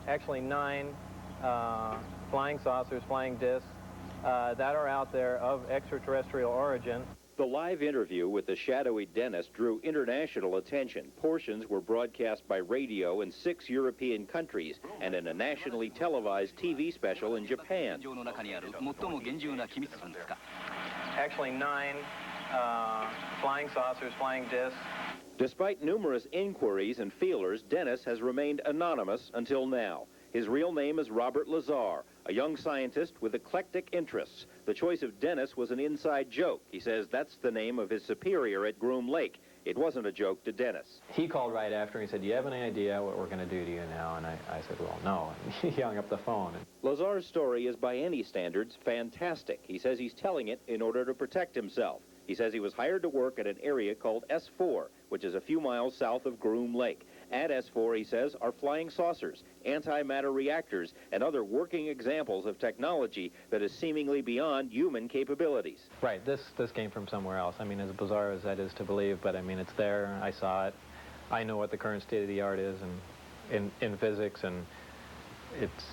actually 9 flying saucers, flying discs, that are out there of extraterrestrial origin. The live interview with the shadowy Dennis drew international attention. Portions were broadcast by radio in 6 European countries and in a nationally televised TV special in Japan. Actually 9 flying saucers, flying discs. Despite numerous inquiries and feelers, Dennis has remained anonymous until now. His real name is Robert Lazar, a young scientist with eclectic interests. The choice of Dennis was an inside joke. He says that's the name of his superior at Groom Lake. It wasn't a joke to Dennis. He called right after and he said, "Do you have any idea what we're going to do to you now?" And I said, "Well, no." And he hung up the phone. Lazar's story is, by any standards, fantastic. He says he's telling it in order to protect himself. He says he was hired to work at an area called S4, which is a few miles south of Groom Lake. At S4, he says, are flying saucers, antimatter reactors, and other working examples of technology that is seemingly beyond human capabilities. Right, this came from somewhere else. I mean, as bizarre as that is to believe, but I mean, it's there. I saw it. I know what the current state of the art is in physics, and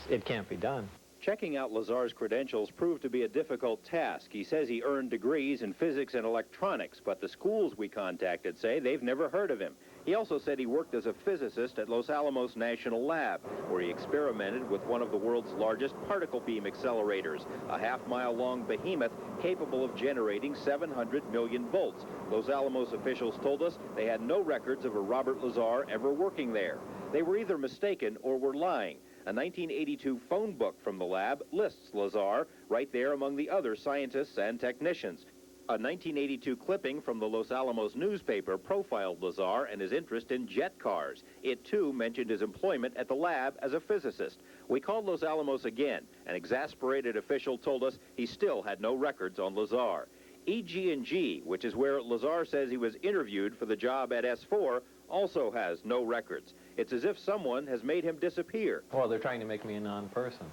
it can't be done. Checking out Lazar's credentials proved to be a difficult task. He says he earned degrees in physics and electronics, but the schools we contacted say they've never heard of him. He also said he worked as a physicist at Los Alamos National Lab, where he experimented with one of the world's largest particle beam accelerators, a half-mile-long behemoth capable of generating 700 million volts. Los Alamos officials told us they had no records of a Robert Lazar ever working there. They were either mistaken or were lying. A 1982 phone book from the lab lists Lazar right there among the other scientists and technicians. A 1982 clipping from the Los Alamos newspaper profiled Lazar and his interest in jet cars. It, too, mentioned his employment at the lab as a physicist. We called Los Alamos again. An exasperated official told us he still had no records on Lazar. EG&G, which is where Lazar says he was interviewed for the job at S4, also has no records. It's as if someone has made him disappear. Well, they're trying to make me a non-person.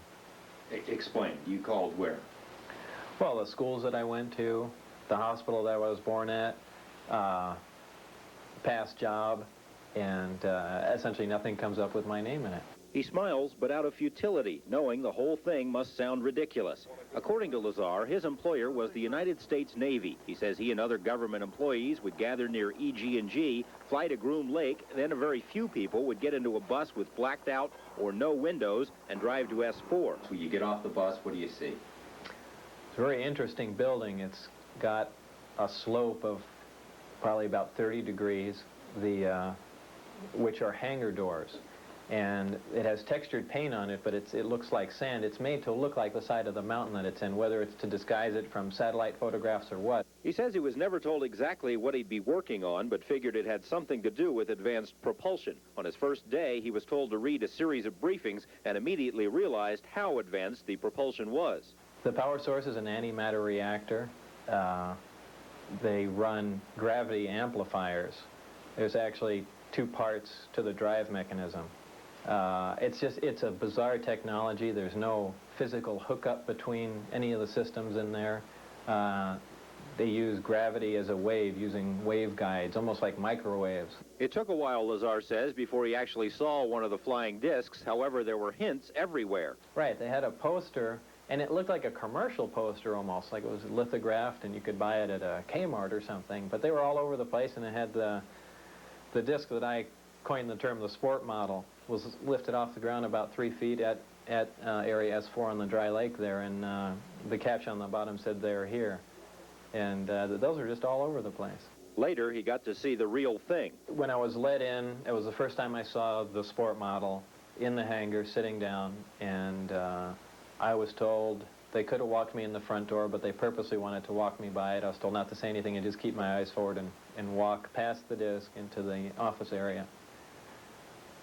Explain. You called where? Well, the schools that I went to, the hospital that I was born at, past job, and essentially nothing comes up with my name in it. He smiles, but out of futility, knowing the whole thing must sound ridiculous. According to Lazar, his employer was the United States Navy. He says he and other government employees would gather near EG&G, fly to Groom Lake, then a very few people would get into a bus with blacked out or no windows and drive to S4. When you get off the bus, what do you see? It's a very interesting building. It's got a slope of probably about 30 degrees, which are hangar doors. And it has textured paint on it, but it looks like sand. It's made to look like the side of the mountain that it's in, whether it's to disguise it from satellite photographs or what. He says he was never told exactly what he'd be working on, but figured it had something to do with advanced propulsion. On his first day, he was told to read a series of briefings and immediately realized how advanced the propulsion was. The power source is an antimatter reactor. They run gravity amplifiers. There's actually 2 parts to the drive mechanism. It's a bizarre technology. There's no physical hookup between any of the systems in there. They use gravity as a wave, using waveguides, almost like microwaves. It took a while, Lazar says, before he actually saw one of the flying discs. However, there were hints everywhere. Right, they had a poster, and it looked like a commercial poster almost, like it was lithographed and you could buy it at a Kmart or something. But they were all over the place, and it had the disc that I coined the term the sport model, was lifted off the ground about 3 feet at area S4 on the dry lake there, and the caption on the bottom said, "They're here." And those are just all over the place. Later, he got to see the real thing. When I was let in, it was the first time I saw the sport model in the hangar, sitting down, and I was told they could have walked me in the front door, but they purposely wanted to walk me by it. I was told not to say anything and just keep my eyes forward and walk past the disc into the office area.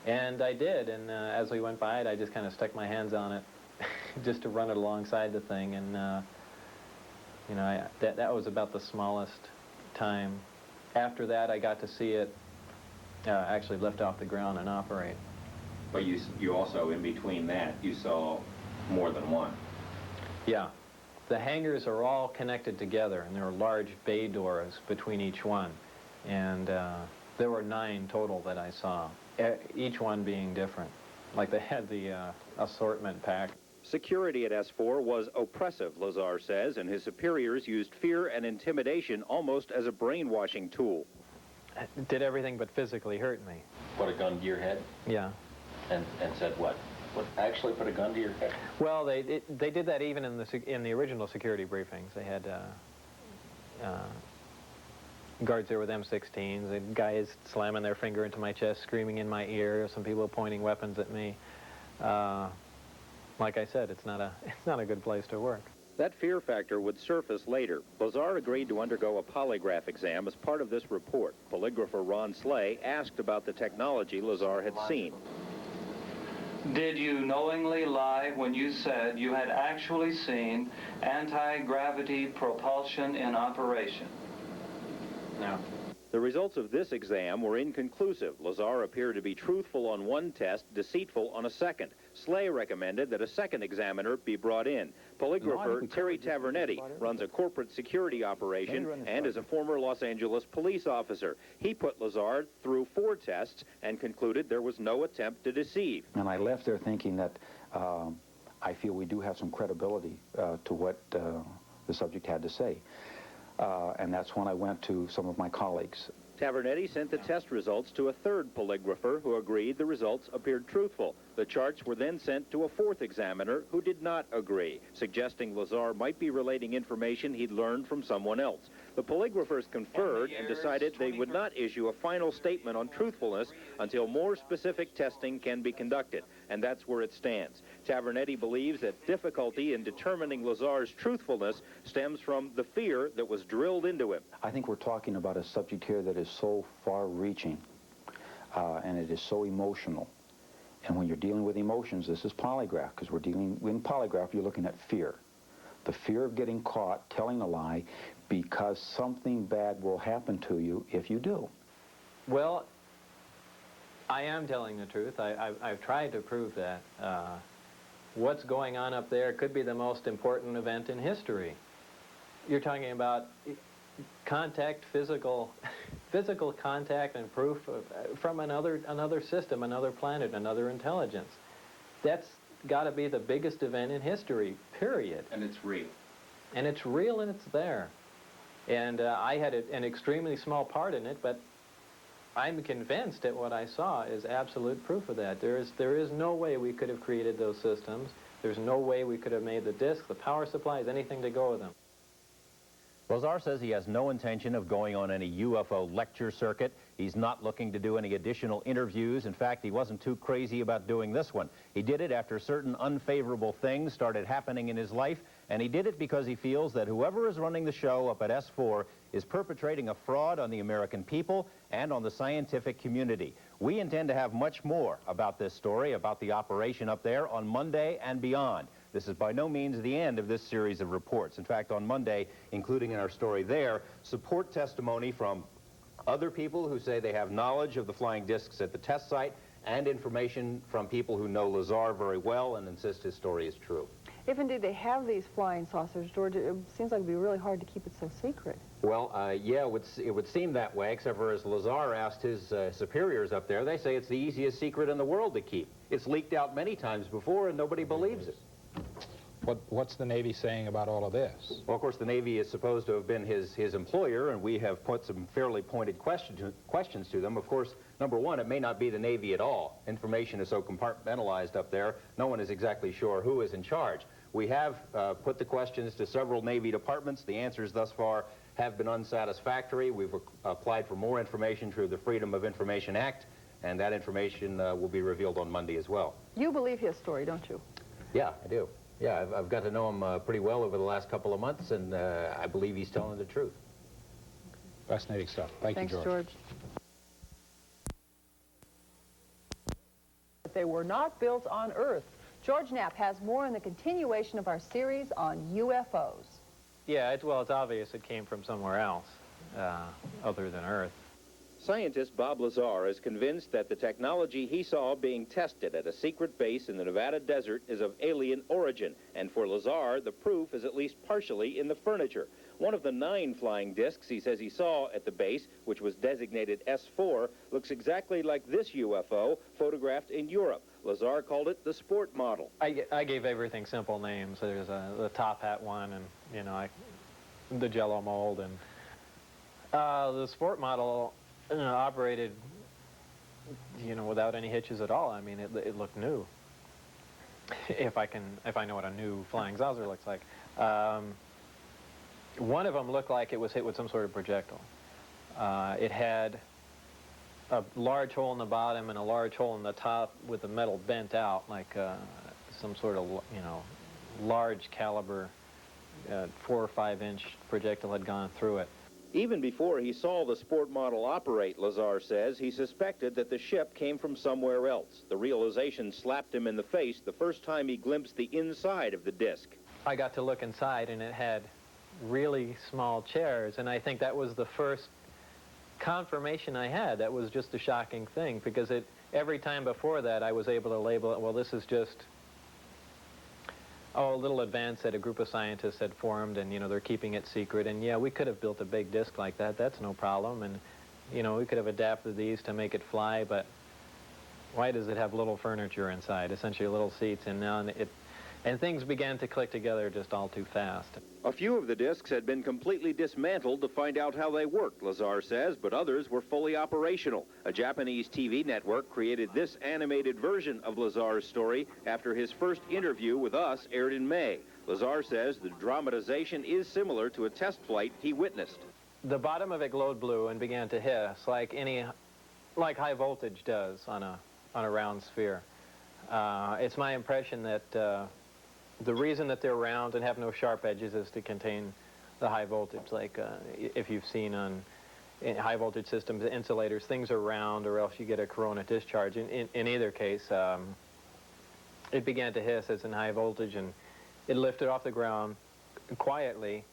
And I did, and as we went by it, I just kind of stuck my hands on it just to run it alongside the thing, and you know, that was about the smallest time. After that, I got to see it actually lift off the ground and operate. But you also, in between that, you saw more than one. Yeah. The hangars are all connected together, and there are large bay doors between each one. And there were 9 total that I saw, each one being different. Like they had the assortment pack. Security at S4 was oppressive, Lazar says, and his superiors used fear and intimidation almost as a brainwashing tool. It did everything but physically hurt me. Put a gun to your head? Yeah. And said what? What, actually put a gun to your head? Well, they did that even in the original security briefings. They had guards there with M16s, and guys slamming their finger into my chest, screaming in my ear, some people pointing weapons at me. Like I said, it's not a good place to work. That fear factor would surface later. Lazar agreed to undergo a polygraph exam as part of this report. Polygrapher Ron Slay asked about the technology Lazar had seen. Did you knowingly lie when you said you had actually seen anti-gravity propulsion in operation? No. The results of this exam were inconclusive. Lazar appeared to be truthful on one test, deceitful on a second. Slay recommended that a second examiner be brought in. Polygrapher Terry Tavernetti runs a corporate security operation and is a former Los Angeles police officer. He put Lazar through 4 tests and concluded there was no attempt to deceive. And I left there thinking that I feel we do have some credibility to what the subject had to say. And that's when I went to some of my colleagues. Tavernetti sent the test results to a 3rd polygrapher who agreed the results appeared truthful. The charts were then sent to a 4th examiner who did not agree, suggesting Lazar might be relating information he'd learned from someone else. The polygraphers conferred and decided they would not issue a final statement on truthfulness until more specific testing can be conducted, and that's where it stands. Tavernetti believes that difficulty in determining Lazar's truthfulness stems from the fear that was drilled into him. I think we're talking about a subject here that is so far-reaching, and it is so emotional. And when you're dealing with emotions, this is polygraph, because in polygraph, you're looking at fear. The fear of getting caught telling a lie because something bad will happen to you if you do. Well, I am telling the truth. I've tried to prove that. What's going on up there could be the most important event in history. You're talking about contact, physical contact and proof from another system, another planet, another intelligence. That's got to be the biggest event in history, period. And it's real. And it's real, and it's there. And I had an extremely small part in it, but I'm convinced that what I saw is absolute proof of that. There is no way we could have created those systems. There's no way we could have made the disc, the power supplies, anything to go with them. Lazar says he has no intention of going on any UFO lecture circuit. He's not looking to do any additional interviews. In fact, he wasn't too crazy about doing this one. He did it after certain unfavorable things started happening in his life, and he did it because he feels that whoever is running the show up at S4 is perpetrating a fraud on the American people and on the scientific community. We intend to have much more about this story, about the operation up there, on Monday and beyond. This is by no means the end of this series of reports. In fact, on Monday, including in our story there, support testimony from other people who say they have knowledge of the flying discs at the test site, and information from people who know Lazar very well and insist his story is true. If indeed they have these flying saucers, George, it seems like it would be really hard to keep it so secret. Well, yeah, it would seem that way, except for as Lazar asked his superiors up there, they say it's the easiest secret in the world to keep. It's leaked out many times before and nobody believes it. What's the Navy saying about all of this? Well, of course, the Navy is supposed to have been his employer, and we have put some fairly pointed questions to them. Of course, number one, it may not be the Navy at all. Information is so compartmentalized up there, no one is exactly sure who is in charge. We have put the questions to several Navy departments. The answers thus far have been unsatisfactory. We've applied for more information through the Freedom of Information Act, and that information will be revealed on Monday as well. You believe his story, don't you? Yeah, I do. Yeah, I've got to know him pretty well over the last couple of months, and I believe he's telling the truth. Fascinating stuff. Thanks, Thanks, George. George. They were not built on Earth. George Knapp has more in the continuation of our series on UFOs. Yeah, well, it's obvious it came from somewhere else other than Earth. Scientist Bob Lazar is convinced that the technology he saw being tested at a secret base in the Nevada desert is of alien origin. And for Lazar, the proof is at least partially in the furniture. One of the 9 flying discs he says he saw at the base, which was designated S4, looks exactly like this UFO photographed in Europe. Lazar called it the sport model. I gave everything simple names. There's the top hat one, and, you know, the Jello mold, and the sport model operated, you know, without any hitches at all. I mean, it looked new. If I know what a new flying saucer looks like. One of them looked like it was hit with some sort of projectile. It had a large hole in the bottom and a large hole in the top with the metal bent out, like some sort of, you know, large caliber 4 or 5 inch projectile had gone through it. Even before he saw the sport model operate, Lazar says, he suspected that the ship came from somewhere else. The realization slapped him in the face the first time he glimpsed the inside of the disc. I got to look inside, and it had really small chairs, and I think that was the first confirmation I had. That was just a shocking thing, because every time before that I was able to label it, well, this is just a little advance that a group of scientists had formed, and, you know, they're keeping it secret. And, yeah, we could have built a big disc like that. That's no problem. And, you know, we could have adapted these to make it fly, but why does it have little furniture inside, essentially little seats? And things began to click together just all too fast. A few of the discs had been completely dismantled to find out how they worked, Lazar says, but others were fully operational. A Japanese TV network created this animated version of Lazar's story after his first interview with us aired in May. Lazar says the dramatization is similar to a test flight he witnessed. The bottom of it glowed blue and began to hiss like high voltage does on a round sphere. It's my impression that the reason that they're round and have no sharp edges is to contain the high voltage. Like if you've seen in high voltage systems, the insulators, things are round, or else you get a corona discharge. In either case, it began to hiss as in high voltage, and it lifted off the ground quietly,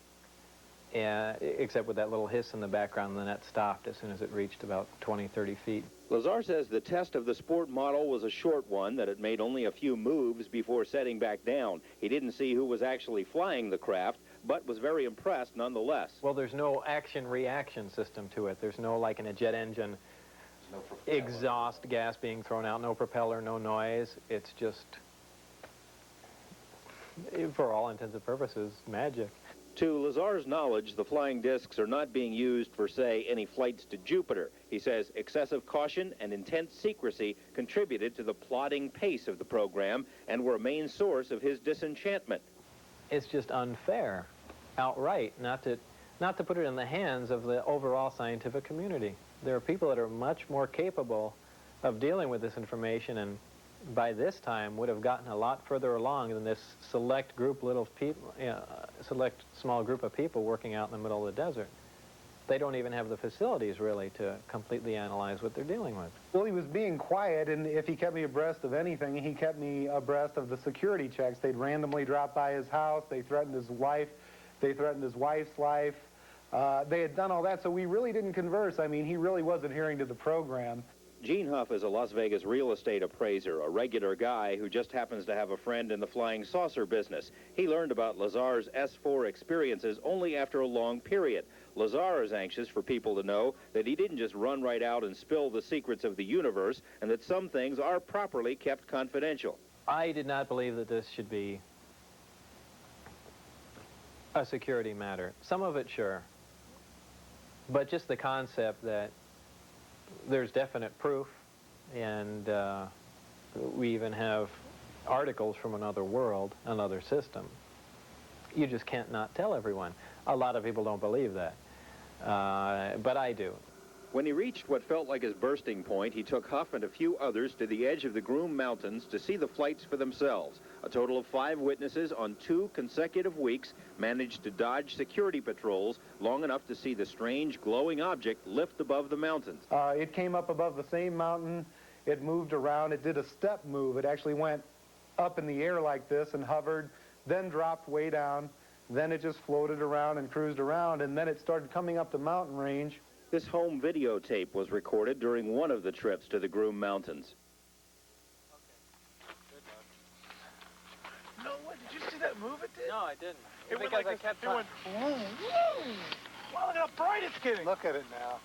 except with that little hiss in the background, and then that stopped as soon as it reached about 20, 30 feet. Lazar says the test of the sport model was a short one, that it made only a few moves before setting back down. He didn't see who was actually flying the craft, but was very impressed nonetheless. Well, there's no action-reaction system to it. There's no, like in a jet engine, exhaust gas being thrown out, no propeller, no noise. It's just, for all intents and purposes, magic. To Lazar's knowledge, the flying discs are not being used for, say, any flights to Jupiter. He says excessive caution and intense secrecy contributed to the plodding pace of the program and were a main source of his disenchantment. It's just unfair, outright, not to put it in the hands of the overall scientific community. There are people that are much more capable of dealing with this information, and by this time would have gotten a lot further along than this select small group of people working out in the middle of the desert. They don't even have the facilities, really, to completely analyze what they're dealing with. Well, he was being quiet, and if he kept me abreast of anything, he kept me abreast of the security checks. They'd randomly drop by his house. They threatened his wife. They threatened his wife's life. They had done all that, so we really didn't converse. I mean, he really was adhering to the program. Gene Huff is a Las Vegas real estate appraiser, a regular guy who just happens to have a friend in the flying saucer business. He learned about Lazar's S4 experiences only after a long period. Lazar is anxious for people to know that he didn't just run right out and spill the secrets of the universe, and that some things are properly kept confidential. I did not believe that this should be a security matter. Some of it, sure. But just the concept that there's definite proof, and we even have articles from another world, another system. You just can't not tell everyone. A lot of people don't believe that, but I do. When he reached what felt like his bursting point, he took Huff and a few others to the edge of the Groom Mountains to see the flights for themselves. A total of 5 witnesses on 2 consecutive weeks managed to dodge security patrols long enough to see the strange glowing object lift above the mountains. It came up above the same mountain. It moved around. It did a step move. It actually went up in the air like this and hovered, then dropped way down. Then it just floated around and cruised around, and then it started coming up the mountain range. This home videotape was recorded during one of the trips to the Groom Mountains. No, what? Did you see that move it did? No, I didn't. It went like this. It went, whoom, whoom. Wow, look how bright it's getting. Look at it now.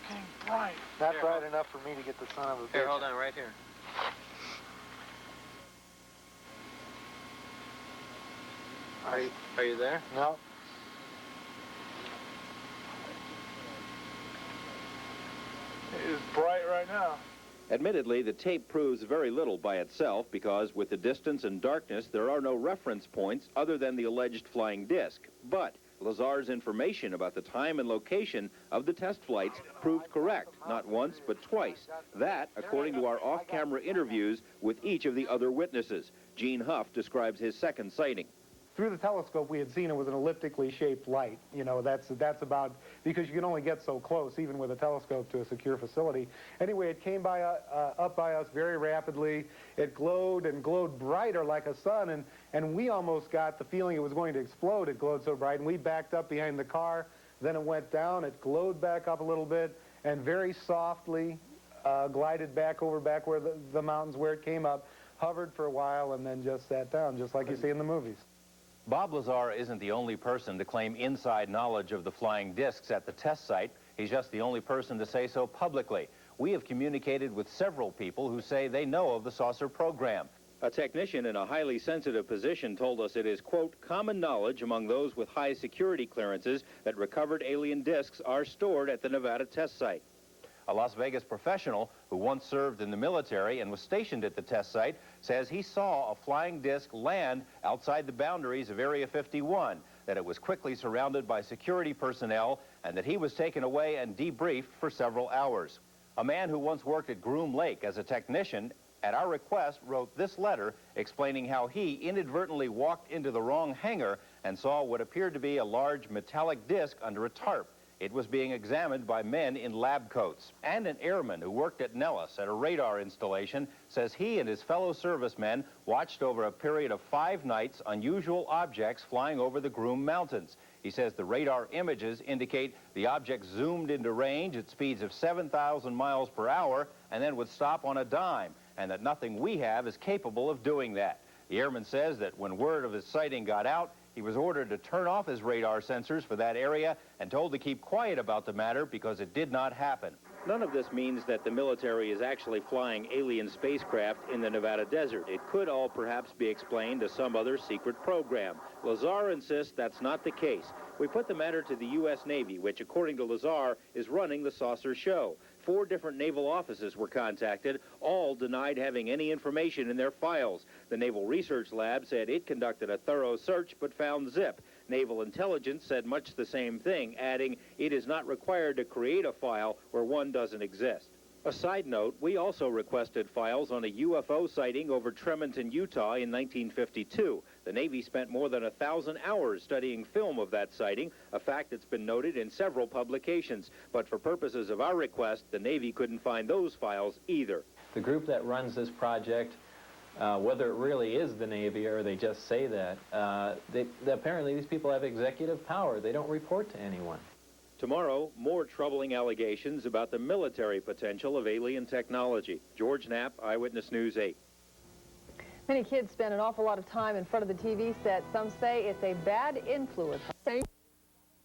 Getting bright. Not bright enough for me to get the son of a bitch. Here, hold on, right here. Are you there? No. It is bright right now. Admittedly, the tape proves very little by itself because with the distance and darkness, there are no reference points other than the alleged flying disc. But Lazar's information about the time and location of the test flights proved correct, not once, but twice. That, according to our off-camera interviews with each of the other witnesses. Gene Huff describes his second sighting. Through the telescope, we had seen it was an elliptically shaped light. You know, that's about, because you can only get so close, even with a telescope, to a secure facility. Anyway, it came by up by us very rapidly. It glowed and glowed brighter like a sun, and we almost got the feeling it was going to explode. It glowed so bright, and we backed up behind the car. Then it went down. It glowed back up a little bit, and very softly glided back over where the mountains where it came up, hovered for a while, and then just sat down, just like you see in the movies. Bob Lazar isn't the only person to claim inside knowledge of the flying discs at the test site. He's just the only person to say so publicly. We have communicated with several people who say they know of the saucer program. A technician in a highly sensitive position told us it is, quote, common knowledge among those with high security clearances that recovered alien discs are stored at the Nevada test site. A Las Vegas professional who once served in the military and was stationed at the test site says he saw a flying disc land outside the boundaries of Area 51, that it was quickly surrounded by security personnel, and that he was taken away and debriefed for several hours. A man who once worked at Groom Lake as a technician, at our request, wrote this letter explaining how he inadvertently walked into the wrong hangar and saw what appeared to be a large metallic disc under a tarp. It was being examined by men in lab coats. And an airman who worked at Nellis at a radar installation says he and his fellow servicemen watched over a period of 5 nights unusual objects flying over the Groom Mountains. He says the radar images indicate the object zoomed into range at speeds of 7,000 miles per hour and then would stop on a dime, and that nothing we have is capable of doing that. The airman says that when word of his sighting got out, he was ordered to turn off his radar sensors for that area and told to keep quiet about the matter because it did not happen. None of this means that the military is actually flying alien spacecraft in the Nevada desert. It could all perhaps be explained as some other secret program. Lazar insists that's not the case. We put the matter to the U.S. Navy, which, according to Lazar, is running the saucer show. 4 different naval offices were contacted. All denied having any information in their files. The Naval Research Lab said it conducted a thorough search but found zip. Naval Intelligence said much the same thing, adding it is not required to create a file where one doesn't exist. A side note, we also requested files on a UFO sighting over Tremonton, Utah in 1952. The Navy spent more than 1,000 hours studying film of that sighting, a fact that's been noted in several publications. But for purposes of our request, the Navy couldn't find those files either. The group that runs this project, whether it really is the Navy or they just say that, apparently these people have executive power. They don't report to anyone. Tomorrow, more troubling allegations about the military potential of alien technology. George Knapp, Eyewitness News 8. Many kids spend an awful lot of time in front of the TV set. Some say it's a bad influence.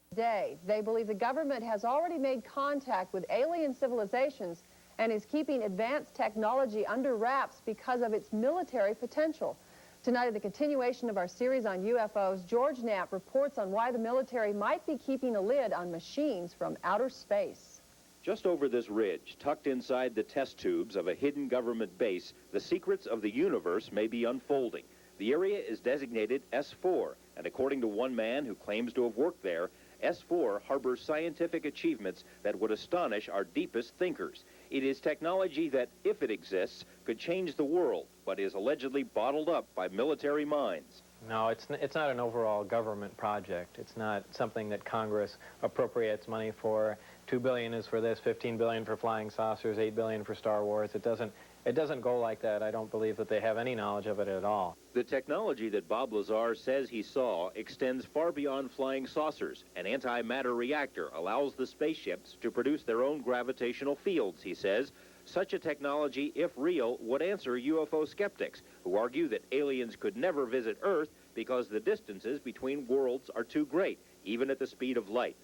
Today, they believe the government has already made contact with alien civilizations and is keeping advanced technology under wraps because of its military potential. Tonight, in the continuation of our series on UFOs, George Knapp reports on why the military might be keeping a lid on machines from outer space. Just over this ridge, tucked inside the test tubes of a hidden government base, the secrets of the universe may be unfolding. The area is designated S4, and according to one man who claims to have worked there, S4 harbors scientific achievements that would astonish our deepest thinkers. It is technology that, if it exists, could change the world, but is allegedly bottled up by military minds. No, it's not an overall government project. It's not something that Congress appropriates money for. $2 billion is for this, $15 billion for flying saucers, $8 billion for Star Wars. It doesn't go like that. I don't believe that they have any knowledge of it at all. The technology that Bob Lazar says he saw extends far beyond flying saucers. An antimatter reactor allows the spaceships to produce their own gravitational fields, he says. Such a technology, if real, would answer UFO skeptics who argue that aliens could never visit Earth because the distances between worlds are too great, even at the speed of light.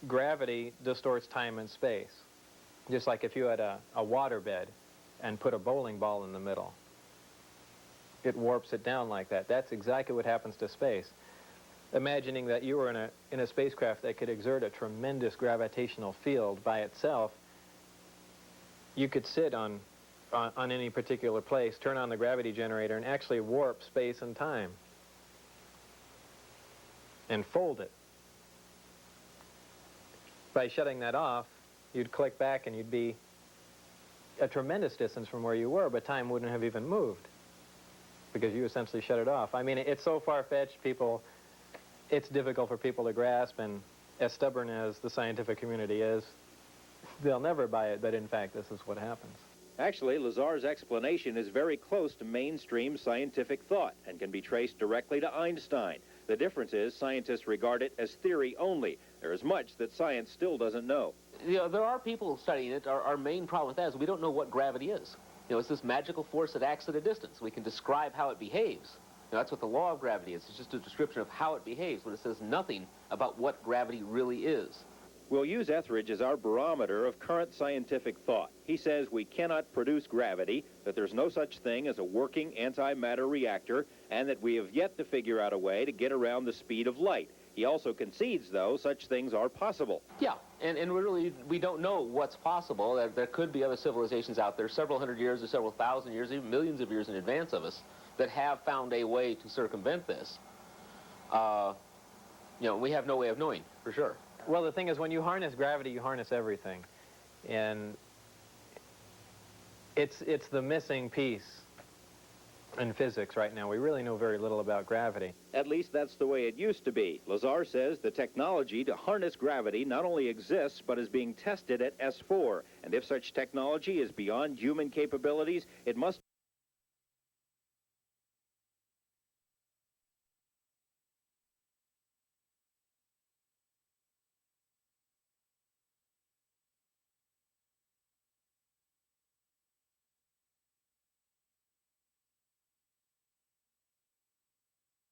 Gravity distorts time and space. Just like if you had a waterbed and put a bowling ball in the middle. It warps it down like that. That's exactly what happens to space. Imagining that you were in a spacecraft that could exert a tremendous gravitational field by itself, you could sit on any particular place, turn on the gravity generator, and actually warp space and time. And fold it. By shutting that off, you'd click back and you'd be a tremendous distance from where you were, but time wouldn't have even moved because you essentially shut it off. I mean, it's so far-fetched, it's difficult for people to grasp, and as stubborn as the scientific community is, they'll never buy it, but in fact, this is what happens. Actually, Lazar's explanation is very close to mainstream scientific thought and can be traced directly to Einstein. The difference is scientists regard it as theory only. There is much that science still doesn't know. You know, there are people studying it. Our main problem with that is we don't know what gravity is. You know, it's this magical force that acts at a distance. We can describe how it behaves. You know, that's what the law of gravity is. It's just a description of how it behaves, but it says nothing about what gravity really is. We'll use Etheridge as our barometer of current scientific thought. He says we cannot produce gravity, that there's no such thing as a working antimatter reactor, and that we have yet to figure out a way to get around the speed of light. He also concedes, though, such things are possible. Yeah, and we don't know what's possible. There could be other civilizations out there several hundred years or several thousand years, even millions of years in advance of us, that have found a way to circumvent this. You know, we have no way of knowing, for sure. Well, the thing is, when you harness gravity, you harness everything. And it's the missing piece in physics right now. We really know very little about gravity. At least that's the way it used to be. Lazar says the technology to harness gravity not only exists, but is being tested at S4. And if such technology is beyond human capabilities, it must